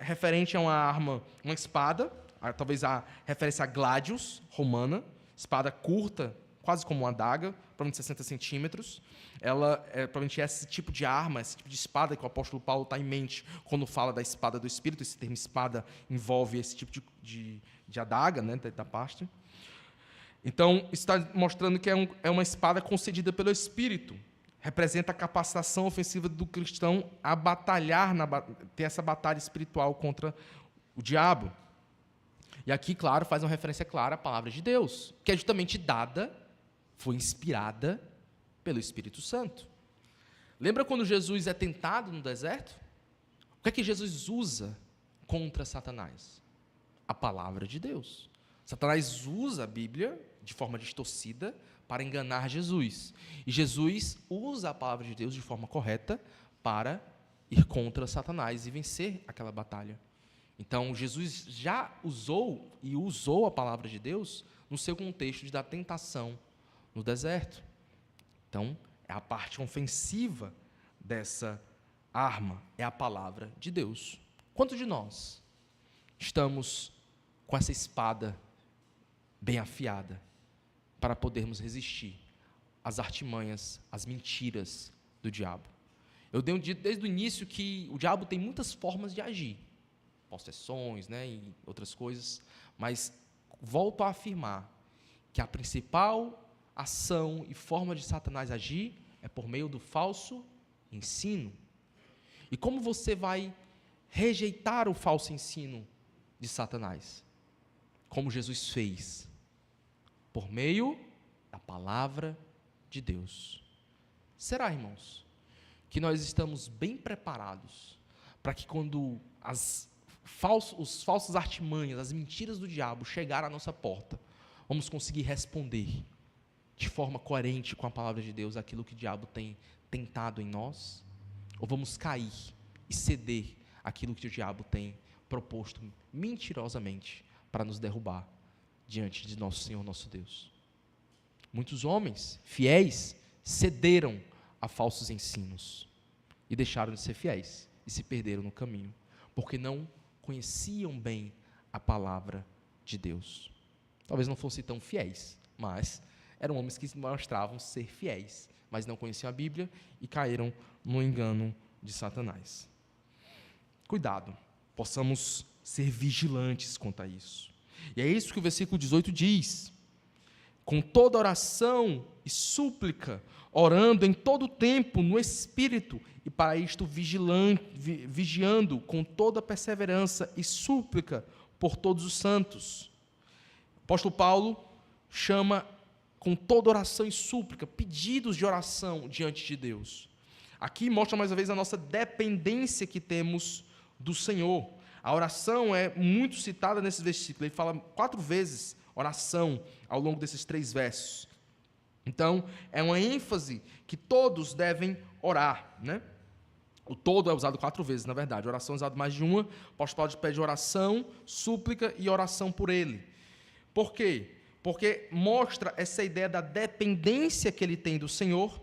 referente a uma arma, uma espada, talvez a referência a gladius romana, espada curta, quase como uma adaga, provavelmente 60 centímetros. Ela é provavelmente esse tipo de arma, esse tipo de espada que o apóstolo Paulo está em mente quando fala da espada do Espírito. Esse termo espada envolve esse tipo de adaga, né, da parte. Então, está mostrando que é uma espada concedida pelo Espírito. Representa a capacitação ofensiva do cristão a batalhar, ter essa batalha espiritual contra o diabo. E aqui, claro, faz uma referência clara à palavra de Deus, que é justamente dada, foi inspirada pelo Espírito Santo. Lembra quando Jesus é tentado no deserto? O que é que Jesus usa contra Satanás? A palavra de Deus. Satanás usa a Bíblia de forma distorcida para enganar Jesus. E Jesus usa a palavra de Deus de forma correta para ir contra Satanás e vencer aquela batalha. Então, Jesus já usou a palavra de Deus no seu contexto da tentação no deserto. Então, é a parte ofensiva dessa arma, é a palavra de Deus. Quantos de nós estamos com essa espada bem afiada para podermos resistir às artimanhas, às mentiras do diabo? Eu dei um dito desde o início que o diabo tem muitas formas de agir, possessões, né, e outras coisas, mas volto a afirmar que a principal ação e forma de Satanás agir é por meio do falso ensino. E como você vai rejeitar o falso ensino de Satanás? Como Jesus fez? Por meio da palavra de Deus. Será, irmãos, que nós estamos bem preparados para que quando os falsos artimanhas, as mentiras do diabo chegar à nossa porta, vamos conseguir responder de forma coerente com a palavra de Deus aquilo que o diabo tem tentado em nós? Ou vamos cair e ceder aquilo que o diabo tem proposto mentirosamente para nos derrubar diante de nosso Senhor, nosso Deus? Muitos homens fiéis cederam a falsos ensinos e deixaram de ser fiéis e se perderam no caminho, porque não conheciam bem a palavra de Deus. Talvez não fossem tão fiéis, mas eram homens que mostravam ser fiéis, mas não conheciam a Bíblia e caíram no engano de Satanás. Cuidado, possamos ser vigilantes quanto a isso. E é isso que o versículo 18 diz: com toda oração e súplica, orando em todo tempo no Espírito, e para isto vigiando com toda perseverança e súplica por todos os santos. O apóstolo Paulo chama com toda oração e súplica, pedidos de oração diante de Deus. Aqui mostra mais uma vez a nossa dependência que temos do Senhor. A oração é muito citada nesse versículo. Ele fala 4 vezes, oração, ao longo desses 3 versos. Então, é uma ênfase que todos devem orar, né? O todo é usado 4 vezes, na verdade. Oração é usado mais de uma. O apóstolo Paulo pede oração, súplica e oração por ele. Por quê? Porque mostra essa ideia da dependência que ele tem do Senhor,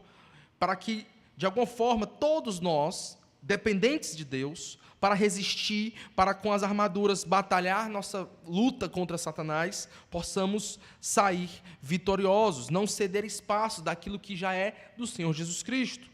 para que, de alguma forma, todos nós, dependentes de Deus, para resistir, para com as armaduras batalhar nossa luta contra Satanás, possamos sair vitoriosos, não ceder espaço daquilo que já é do Senhor Jesus Cristo.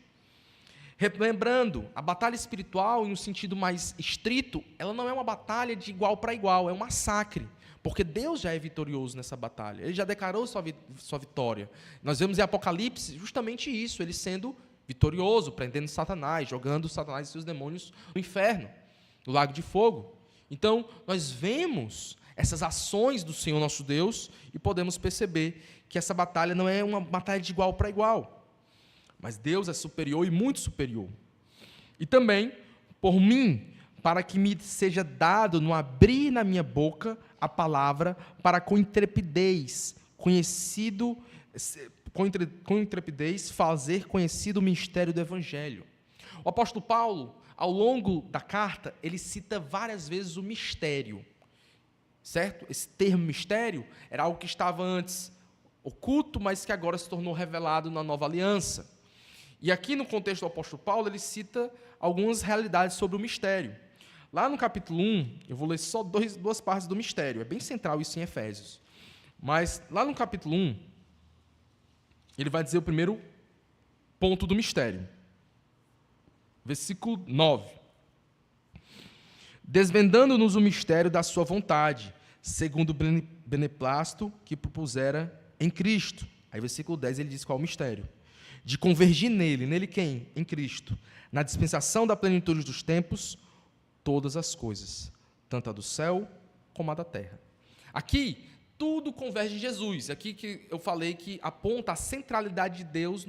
Lembrando, a batalha espiritual, em um sentido mais estrito, ela não é uma batalha de igual para igual, é um massacre, porque Deus já é vitorioso nessa batalha, Ele já declarou sua vitória. Nós vemos em Apocalipse justamente isso, Ele sendo vitorioso, prendendo Satanás, jogando Satanás e seus demônios no inferno, no lago de fogo. Então, nós vemos essas ações do Senhor nosso Deus e podemos perceber que essa batalha não é uma batalha de igual para igual. Mas Deus é superior e muito superior. E também, por mim, para que me seja dado no abrir na minha boca a palavra, para com intrepidez, fazer conhecido o mistério do Evangelho. O apóstolo Paulo, ao longo da carta, ele cita várias vezes o mistério. Certo? Esse termo mistério era algo que estava antes oculto, mas que agora se tornou revelado na nova aliança. E aqui no contexto do apóstolo Paulo, ele cita algumas realidades sobre o mistério. Lá no capítulo 1, eu vou ler só 2 partes do mistério, é bem central isso em Efésios. Mas lá no capítulo 1, ele vai dizer o primeiro ponto do mistério. Versículo 9. Desvendando-nos o mistério da sua vontade, segundo o beneplácito que propusera em Cristo. Aí versículo 10 ele diz qual é o mistério. De convergir nele. Nele quem? Em Cristo. Na dispensação da plenitude dos tempos, todas as coisas, tanto a do céu como a da terra. Aqui, tudo converge em Jesus. Aqui que eu falei que aponta a centralidade de Deus,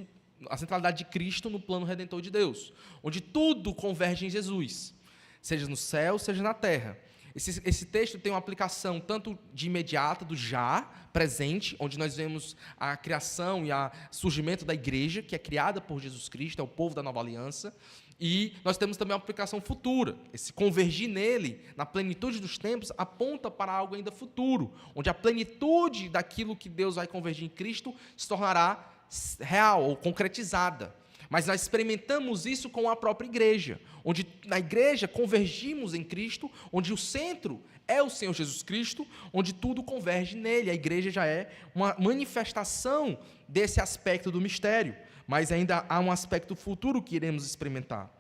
a centralidade de Cristo no plano redentor de Deus, onde tudo converge em Jesus, seja no céu, seja na terra. Esse texto tem uma aplicação tanto de imediata, do já, presente, onde nós vemos a criação e o surgimento da igreja, que é criada por Jesus Cristo, é o povo da nova aliança, e nós temos também uma aplicação futura. Esse convergir nele, na plenitude dos tempos, aponta para algo ainda futuro, onde a plenitude daquilo que Deus vai convergir em Cristo se tornará real ou concretizada. Mas nós experimentamos isso com a própria igreja, onde na igreja convergimos em Cristo, onde o centro é o Senhor Jesus Cristo, onde tudo converge nele. A igreja já é uma manifestação desse aspecto do mistério, mas ainda há um aspecto futuro que iremos experimentar.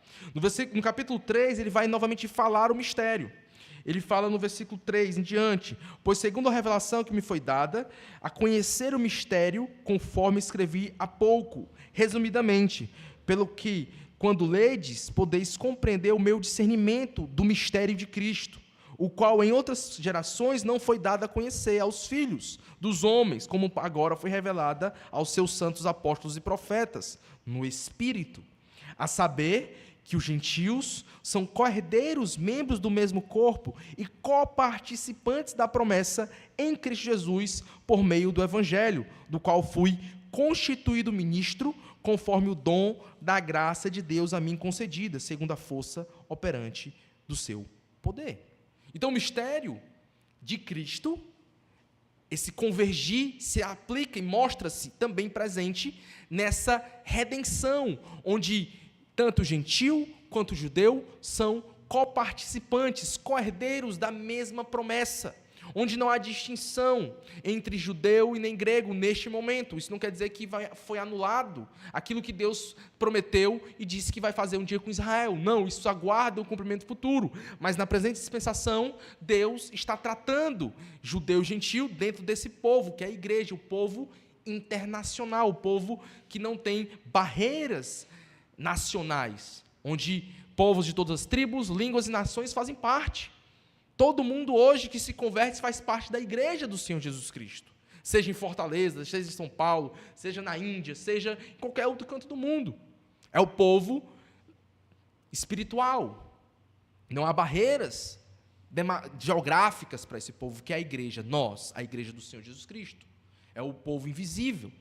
No capítulo 3, ele vai novamente falar o mistério. Ele fala no versículo 3 em diante: pois segundo a revelação que me foi dada, a conhecer o mistério, conforme escrevi há pouco, resumidamente, pelo que, quando ledes, podeis compreender o meu discernimento do mistério de Cristo, o qual em outras gerações não foi dado a conhecer aos filhos dos homens, como agora foi revelada aos seus santos apóstolos e profetas, no Espírito, a saber que os gentios são co-herdeiros, membros do mesmo corpo e coparticipantes da promessa em Cristo Jesus por meio do Evangelho, do qual fui constituído ministro conforme o dom da graça de Deus a mim concedida, segundo a força operante do seu poder. Então, o mistério de Cristo, esse convergir, se aplica e mostra-se também presente nessa redenção, onde tanto o gentil quanto o judeu são coparticipantes, co-herdeiros da mesma promessa, onde não há distinção entre judeu e nem grego neste momento. Isso não quer dizer que foi anulado aquilo que Deus prometeu e disse que vai fazer um dia com Israel. Não, isso aguarda o cumprimento futuro. Mas na presente dispensação, Deus está tratando judeu e gentil dentro desse povo, que é a igreja, o povo internacional, o povo que não tem barreiras nacionais, onde povos de todas as tribos, línguas e nações fazem parte. Todo mundo hoje que se converte faz parte da igreja do Senhor Jesus Cristo, seja em Fortaleza, seja em São Paulo, seja na Índia, seja em qualquer outro canto do mundo. É o povo espiritual. Não há barreiras geográficas para esse povo, que é a igreja. Nós, a igreja do Senhor Jesus Cristo. É o povo invisível,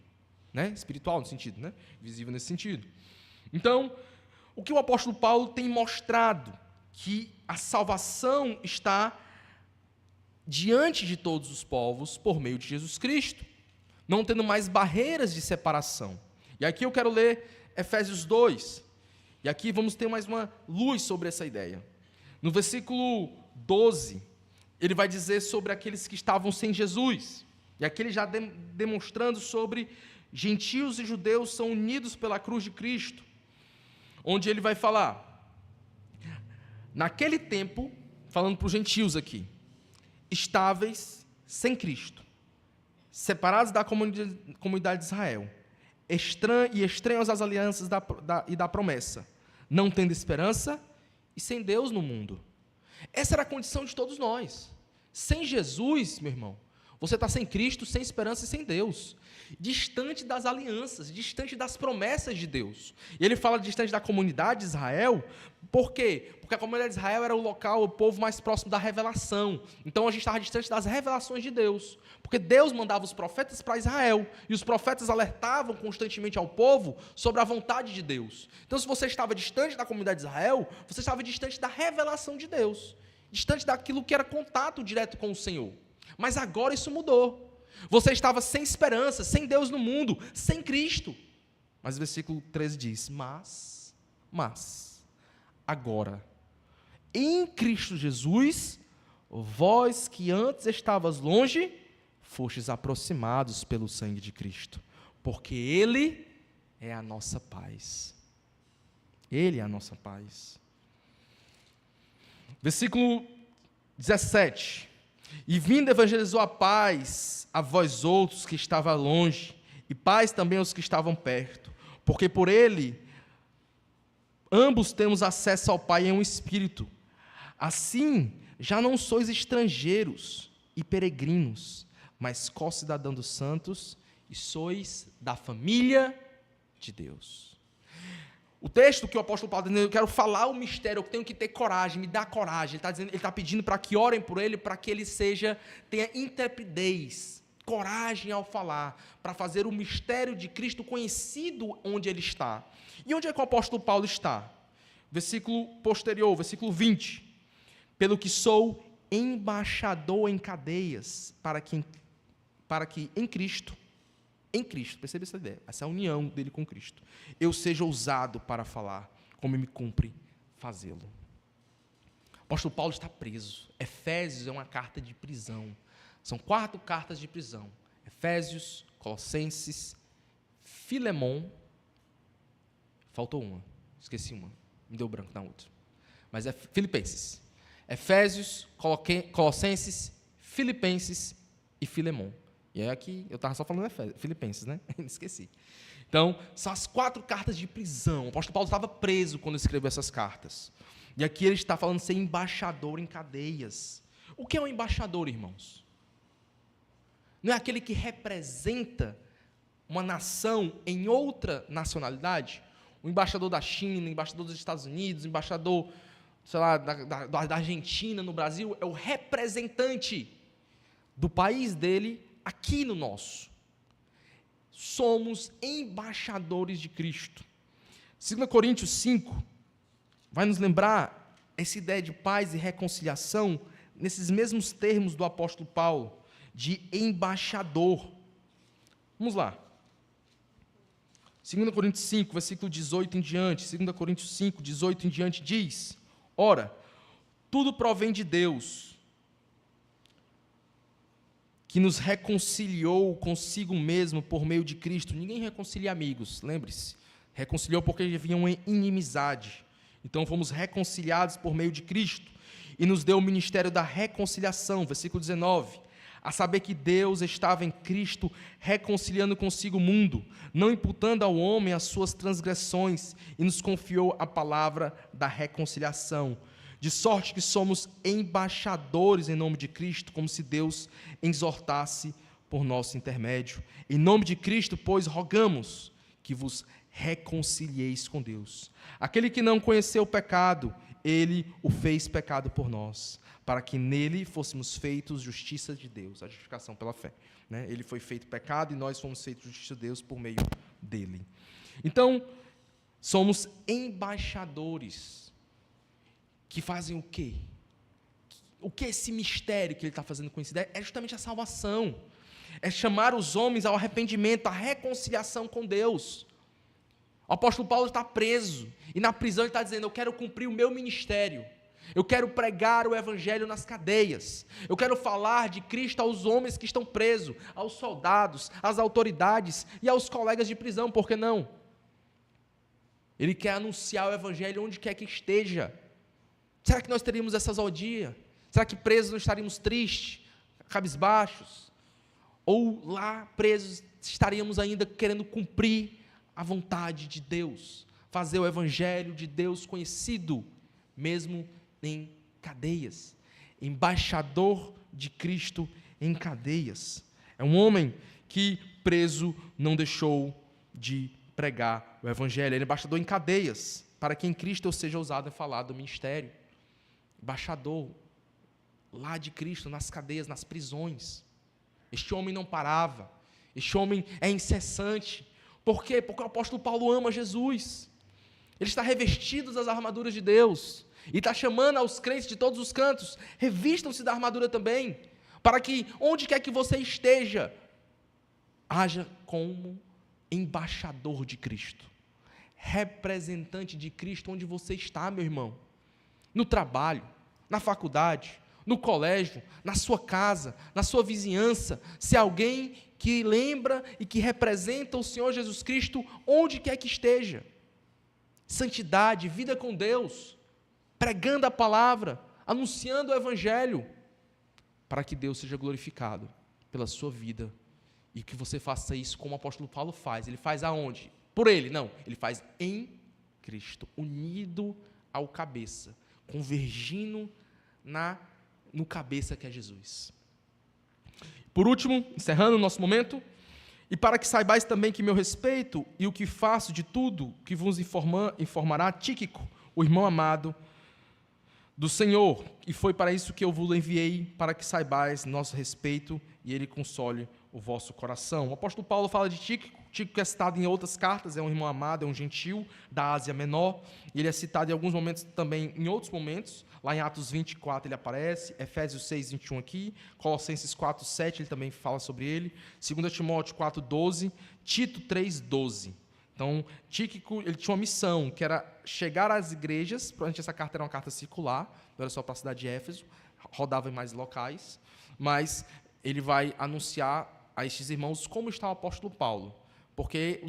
né? Espiritual no sentido, né? Visível nesse sentido. Então, o que o apóstolo Paulo tem mostrado? Que a salvação está diante de todos os povos por meio de Jesus Cristo, não tendo mais barreiras de separação. E aqui eu quero ler Efésios 2, e aqui vamos ter mais uma luz sobre essa ideia. No versículo 12, ele vai dizer sobre aqueles que estavam sem Jesus, e aqui ele já demonstrando sobre gentios e judeus são unidos pela cruz de Cristo, onde ele vai falar, naquele tempo, falando para os gentios aqui, estáveis sem Cristo, separados da comunidade de Israel, estranhos às alianças e da promessa, não tendo esperança e sem Deus no mundo. Essa era a condição de todos nós. Sem Jesus, meu irmão, você está sem Cristo, sem esperança e sem Deus. Distante das alianças, distante das promessas de Deus. E ele fala distante da comunidade de Israel, por quê? Porque a comunidade de Israel era o local, o povo mais próximo da revelação. Então a gente estava distante das revelações de Deus, porque Deus mandava os profetas para Israel, e os profetas alertavam constantemente ao povo sobre a vontade de Deus. Então se você estava distante da comunidade de Israel, você estava distante da revelação de Deus, distante daquilo que era contato direto com o Senhor. Mas agora isso mudou. Você estava sem esperança, sem Deus no mundo, sem Cristo. Mas o versículo 13 diz, mas, agora, em Cristo Jesus, vós que antes estavas longe, fostes aproximados pelo sangue de Cristo, porque Ele é a nossa paz. Ele é a nossa paz. Versículo 17. E vindo evangelizou a paz a vós outros que estavam longe, e paz também aos que estavam perto, porque por ele ambos temos acesso ao Pai em um Espírito. Assim, já não sois estrangeiros e peregrinos, mas co-cidadãos dos santos, e sois da família de Deus. O texto que o apóstolo Paulo está dizendo, eu quero falar o mistério, eu tenho que ter coragem, me dá coragem. Ele está pedindo para que orem por ele, para que ele tenha intrepidez, coragem ao falar, para fazer o mistério de Cristo conhecido onde ele está. E onde é que o apóstolo Paulo está? Versículo posterior, versículo 20. Pelo que sou embaixador em cadeias, para que em Cristo, percebe essa ideia, essa união dele com Cristo, eu seja ousado para falar, como me cumpre fazê-lo. O apóstolo Paulo está preso. Efésios é uma carta de prisão. São 4 cartas de prisão. Efésios, Colossenses, Filemon, faltou uma, esqueci uma, me deu branco na outra, mas é Filipenses. Efésios, Colossenses, Filipenses e Filemon. E é aqui, eu estava só falando Filipenses, né? Esqueci. Então, são as 4 cartas de prisão. O apóstolo Paulo estava preso quando escreveu essas cartas. E aqui ele está falando de ser embaixador em cadeias. O que é um embaixador, irmãos? Não é aquele que representa uma nação em outra nacionalidade? O embaixador da China, o embaixador dos Estados Unidos, o embaixador, sei lá, da Argentina, no Brasil, é o representante do país dele aqui no nosso. Somos embaixadores de Cristo. 2 Coríntios 5 vai nos lembrar essa ideia de paz e reconciliação nesses mesmos termos do apóstolo Paulo, de embaixador. Vamos lá. 2 Coríntios 5, versículo 18 em diante, 2 Coríntios 5, 18 em diante diz, ora, tudo provém de Deus, que nos reconciliou consigo mesmo por meio de Cristo. Ninguém reconcilia amigos, lembre-se. Reconciliou porque havia uma inimizade. Então fomos reconciliados por meio de Cristo. E nos deu o ministério da reconciliação, versículo 19. A saber que Deus estava em Cristo reconciliando consigo o mundo, não imputando ao homem as suas transgressões, e nos confiou a palavra da reconciliação. De sorte que somos embaixadores em nome de Cristo, como se Deus exortasse por nosso intermédio. Em nome de Cristo, pois, rogamos que vos reconcilieis com Deus. Aquele que não conheceu o pecado, ele o fez pecado por nós, para que nele fôssemos feitos justiça de Deus, a justificação pela fé. Né? Ele foi feito pecado e nós fomos feitos justiça de Deus por meio dele. Então, somos embaixadores que fazem o quê? O que é esse mistério que ele está fazendo com isso? É justamente a salvação. É chamar os homens ao arrependimento, à reconciliação com Deus. O apóstolo Paulo está preso, e na prisão ele está dizendo: eu quero cumprir o meu ministério, eu quero pregar o evangelho nas cadeias, eu quero falar de Cristo aos homens que estão presos, aos soldados, às autoridades e aos colegas de prisão, por que não? Ele quer anunciar o evangelho onde quer que esteja. Será que nós teríamos essa ousadia? Será que presos não estaríamos tristes, cabisbaixos? Ou lá presos estaríamos ainda querendo cumprir a vontade de Deus, fazer o evangelho de Deus conhecido, mesmo em cadeias? Embaixador de Cristo em cadeias. É um homem que, preso, não deixou de pregar o evangelho. Ele é embaixador em cadeias, para que em Cristo eu seja ousado em falar do ministério. Embaixador lá de Cristo, nas cadeias, nas prisões. Este homem não parava, este homem é incessante. Por quê? Porque o apóstolo Paulo ama Jesus. Ele está revestido das armaduras de Deus, e está chamando aos crentes de todos os cantos: revistam-se da armadura também, para que onde quer que você esteja, haja como embaixador de Cristo, representante de Cristo onde você está, meu irmão. No trabalho, na faculdade, no colégio, na sua casa, na sua vizinhança, se alguém que lembra e que representa o Senhor Jesus Cristo onde quer que esteja. Santidade, vida com Deus, pregando a palavra, anunciando o evangelho, para que Deus seja glorificado pela sua vida, e que você faça isso como o apóstolo Paulo faz. Ele faz aonde? Por ele? Não, ele faz em Cristo, unido ao cabeça, convergindo no cabeça que é Jesus. Por último, encerrando o nosso momento: e para que saibais também que meu respeito e o que faço de tudo que vos informará Tíquico, o irmão amado do Senhor, e foi para isso que eu vos enviei, para que saibais nosso respeito e ele console o vosso coração. O apóstolo Paulo fala de Tíquico. Tíquico é citado em outras cartas, é um irmão amado, é um gentil da Ásia Menor, e ele é citado em alguns momentos também, em outros momentos. Lá em Atos 24 ele aparece, Efésios 6, 21 aqui, Colossenses 4, 7 ele também fala sobre ele, 2 Timóteo 4, 12, Tito 3, 12. Então, Tíquico, ele tinha uma missão, que era chegar às igrejas. Provavelmente essa carta era uma carta circular, não era só para a cidade de Éfeso, rodava em mais locais, mas ele vai anunciar a estes irmãos como está o apóstolo Paulo, porque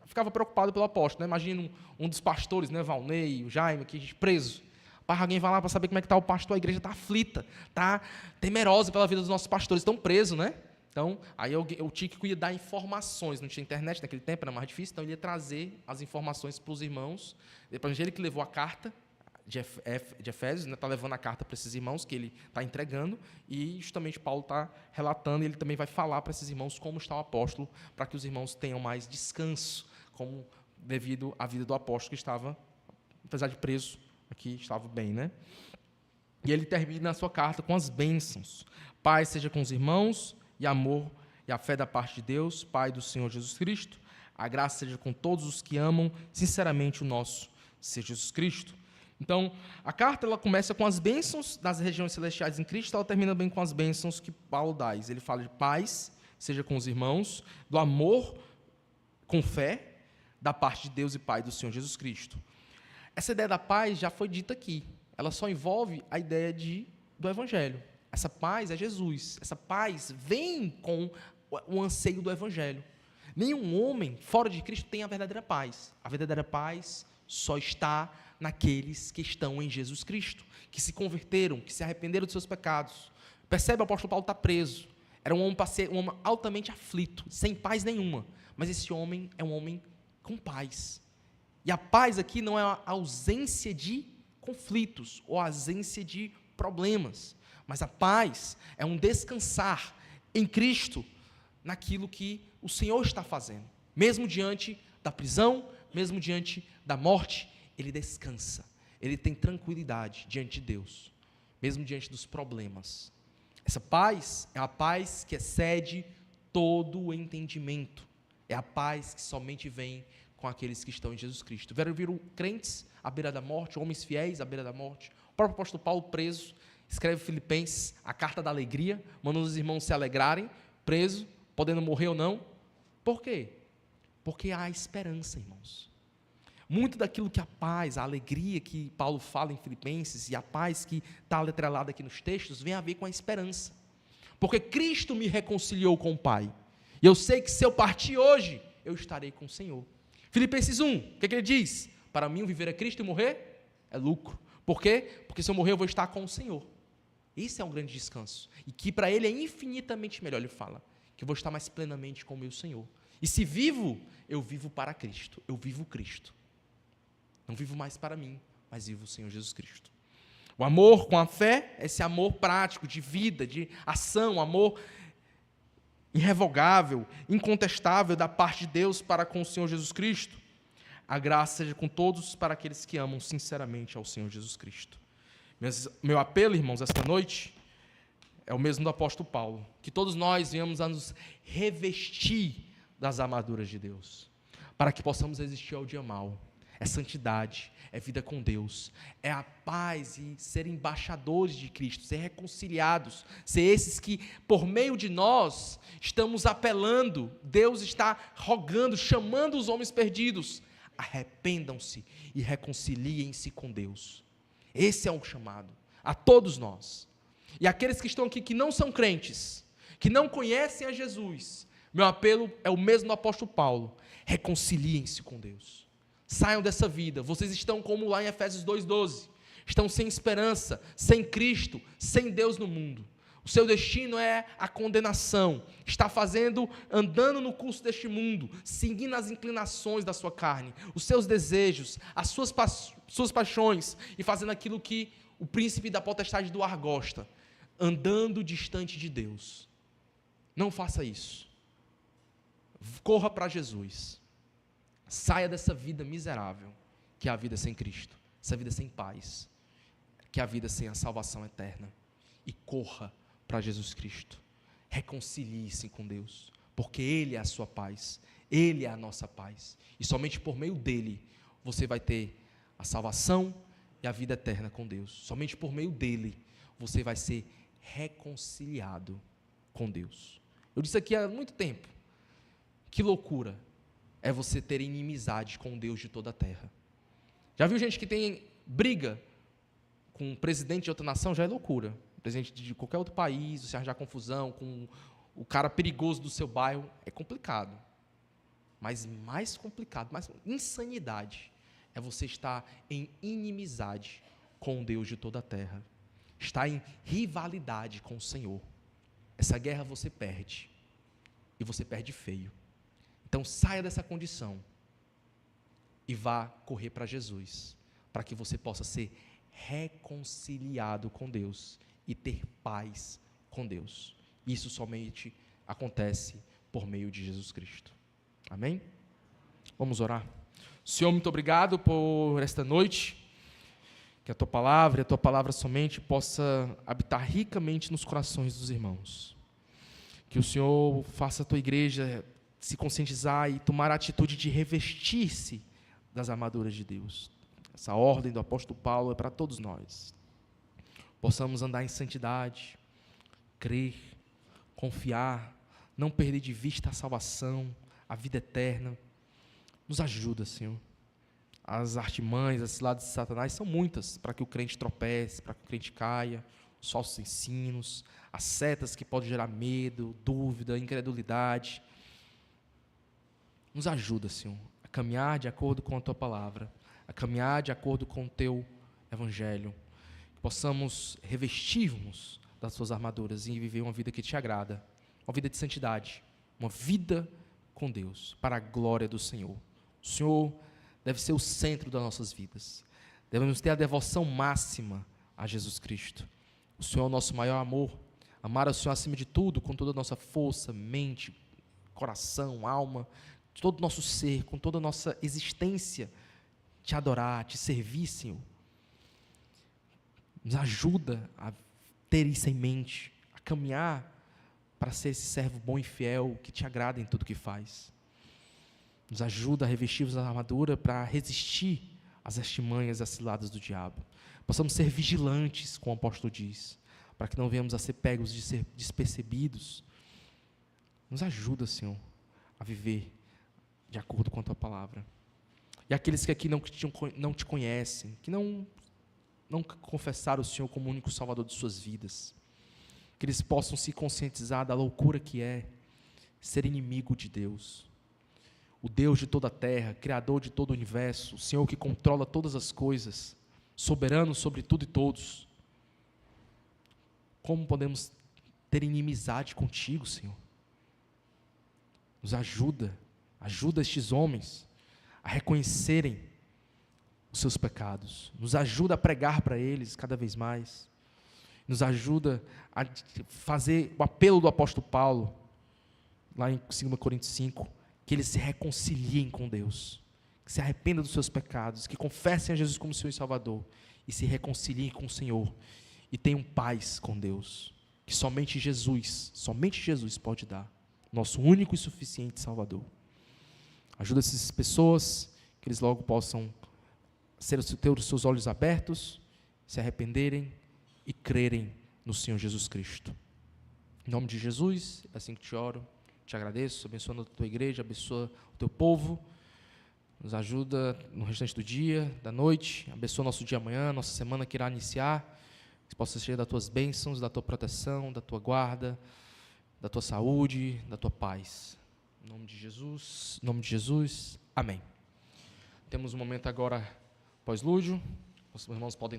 ficava preocupado pelo apóstolo, né? Imagina um dos pastores, né, Valnei, o Jaime, aqui preso. Alguém vai lá para saber como é que está o pastor, a igreja está aflita, está temerosa pela vida dos nossos pastores, estão presos, né? Então, aí o Tíquico ia dar informações, não tinha internet naquele tempo, era mais difícil, então ele ia trazer as informações para os irmãos. Depois ele que levou a carta de Efésios, está levando a carta para esses irmãos, que ele está entregando, e justamente Paulo está relatando, e ele também vai falar para esses irmãos como está o apóstolo, para que os irmãos tenham mais descanso, como devido à vida do apóstolo, que estava, apesar de preso, aqui estava bem, né? E ele termina a sua carta com as bênçãos: paz seja com os irmãos, e amor e a fé da parte de Deus, Pai do Senhor Jesus Cristo, a graça seja com todos os que amam sinceramente o nosso Senhor Jesus Cristo. Então, a carta ela começa com as bênçãos das regiões celestiais em Cristo, ela termina bem com as bênçãos que Paulo dá. Ele fala de paz seja com os irmãos, do amor com fé da parte de Deus e Pai do Senhor Jesus Cristo. Essa ideia da paz já foi dita aqui. Ela só envolve a ideia do Evangelho. Essa paz é Jesus. Essa paz vem com o anseio do Evangelho. Nenhum homem fora de Cristo tem a verdadeira paz. A verdadeira paz só está naqueles que estão em Jesus Cristo, que se converteram, que se arrependeram dos seus pecados. Percebe, o apóstolo Paulo está preso. Era um homem altamente aflito, sem paz nenhuma. Mas esse homem é um homem com paz. E a paz aqui não é a ausência de conflitos ou a ausência de problemas, mas a paz é um descansar em Cristo naquilo que o Senhor está fazendo. Mesmo diante da prisão, mesmo diante da morte, ele descansa. ele tem tranquilidade diante de Deus, mesmo diante dos problemas. Essa paz é a paz que excede todo o entendimento. É a paz que somente vem com aqueles que estão em Jesus Cristo. Viram crentes à beira da morte, homens fiéis à beira da morte. O próprio apóstolo Paulo, preso, escreve Filipenses, a carta da alegria, mandando os irmãos se alegrarem, preso, podendo morrer ou não. Por quê? Porque há esperança, irmãos. Muito daquilo que a paz, a alegria que Paulo fala em Filipenses e a paz que está atrelada aqui nos textos, vem a ver com a esperança. Porque Cristo me reconciliou com o Pai. E eu sei que se eu partir hoje, eu estarei com o Senhor. Filipenses 1, o que ele diz? Para mim, o viver é Cristo e morrer é lucro. Por quê? Porque se eu morrer, eu vou estar com o Senhor. Esse é um grande descanso. E que para ele é infinitamente melhor, ele fala, que eu vou estar mais plenamente com o meu Senhor. E se vivo, eu vivo para Cristo. Eu vivo Cristo. Não vivo mais para mim, mas vivo o Senhor Jesus Cristo. O amor com a fé, esse amor prático, de vida, de ação, amor irrevogável, incontestável da parte de Deus para com o Senhor Jesus Cristo. A graça seja com todos para aqueles que amam sinceramente ao Senhor Jesus Cristo. Meu apelo, irmãos, esta noite é o mesmo do apóstolo Paulo, que todos nós venhamos a nos revestir das armaduras de Deus, para que possamos resistir ao dia mau. É santidade, é vida com Deus, é a paz e ser embaixadores de Cristo, ser reconciliados, ser esses que, por meio de nós, estamos apelando, Deus está rogando, chamando os homens perdidos, arrependam-se e reconciliem-se com Deus. Esse é um chamado a todos nós. E aqueles que estão aqui que não são crentes, que não conhecem a Jesus, meu apelo é o mesmo do apóstolo Paulo: reconciliem-se com Deus. Saiam dessa vida. Vocês estão como lá em Efésios 2:12. Estão sem esperança, sem Cristo, sem Deus no mundo. O seu destino é a condenação. Está andando no curso deste mundo, seguindo as inclinações da sua carne, os seus desejos, as suas paixões, e fazendo aquilo que o príncipe da potestade do ar gosta, andando distante de Deus. Não faça isso. Corra para Jesus. Saia dessa vida miserável, que é a vida sem Cristo, essa vida sem paz, que é a vida sem a salvação eterna, e corra para Jesus Cristo. Reconcilie-se com Deus, porque Ele é a sua paz, Ele é a nossa paz, e somente por meio dEle você vai ter a salvação e a vida eterna com Deus. Somente por meio dEle você vai ser reconciliado com Deus. Eu disse aqui há muito tempo, que loucura é você ter inimizade com o Deus de toda a terra. Já viu gente que tem briga com um presidente de outra nação? Já é loucura. Presidente de qualquer outro país, você arranjar confusão com o cara perigoso do seu bairro, é complicado. Mas mais complicado, mais insanidade, é você estar em inimizade com o Deus de toda a terra. Estar em rivalidade com o Senhor. Essa guerra você perde. E você perde feio. Então saia dessa condição e vá correr para Jesus, para que você possa ser reconciliado com Deus e ter paz com Deus. Isso somente acontece por meio de Jesus Cristo. Amém? Vamos orar. Senhor, muito obrigado por esta noite, que a Tua palavra somente possa habitar ricamente nos corações dos irmãos. Que o Senhor faça a Tua igreja se conscientizar e tomar a atitude de revestir-se das armaduras de Deus. Essa ordem do apóstolo Paulo é para todos nós. Possamos andar em santidade, crer, confiar, não perder de vista a salvação, a vida eterna. Nos ajuda, Senhor. As artimanhas, as ciladas de Satanás são muitas para que o crente tropece, para que o crente caia, os falsos ensinos, as setas que podem gerar medo, dúvida, incredulidade. Nos ajuda, Senhor, a caminhar de acordo com a Tua palavra, a caminhar de acordo com o Teu Evangelho, que possamos revestir-nos das Tuas armaduras e viver uma vida que Te agrada, uma vida de santidade, uma vida com Deus, para a glória do Senhor. O Senhor deve ser o centro das nossas vidas, devemos ter a devoção máxima a Jesus Cristo. O Senhor é o nosso maior amor, amar ao Senhor acima de tudo, com toda a nossa força, mente, coração, alma, de todo o nosso ser, com toda a nossa existência, Te adorar, Te servir, Senhor. Nos ajuda a ter isso em mente, a caminhar para ser esse servo bom e fiel que te agrada em tudo que faz. Nos ajuda a revestir-nos da armadura para resistir às artimanhas e às ciladas do diabo. Possamos ser vigilantes, como o apóstolo diz, para que não venhamos a ser pegos de ser despercebidos. Nos ajuda, Senhor, a viver de acordo com a Tua palavra. E aqueles que aqui não te conhecem, que não confessaram o Senhor como o único Salvador de suas vidas, que eles possam se conscientizar da loucura que é ser inimigo de Deus, o Deus de toda a terra, Criador de todo o universo, o Senhor que controla todas as coisas, soberano sobre tudo e todos. Como podemos ter inimizade contigo, Senhor? Nos ajuda estes homens a reconhecerem os seus pecados, nos ajuda a pregar para eles cada vez mais, nos ajuda a fazer o apelo do apóstolo Paulo, lá em 2 Coríntios 5, que eles se reconciliem com Deus, que se arrependam dos seus pecados, que confessem a Jesus como Senhor e Salvador, e se reconciliem com o Senhor, e tenham paz com Deus, que somente Jesus pode dar, nosso único e suficiente Salvador. Ajuda essas pessoas, que eles logo possam ter os seus olhos abertos, se arrependerem e crerem no Senhor Jesus Cristo. Em nome de Jesus, é assim que te oro, te agradeço, abençoa a tua igreja, abençoa o teu povo, nos ajuda no restante do dia, da noite, abençoa nosso dia amanhã, nossa semana que irá iniciar, que possa ser das tuas bênçãos, da tua proteção, da tua guarda, da tua saúde, da tua paz. Em nome de Jesus, amém. Temos um momento agora pós-lúdio, os irmãos podem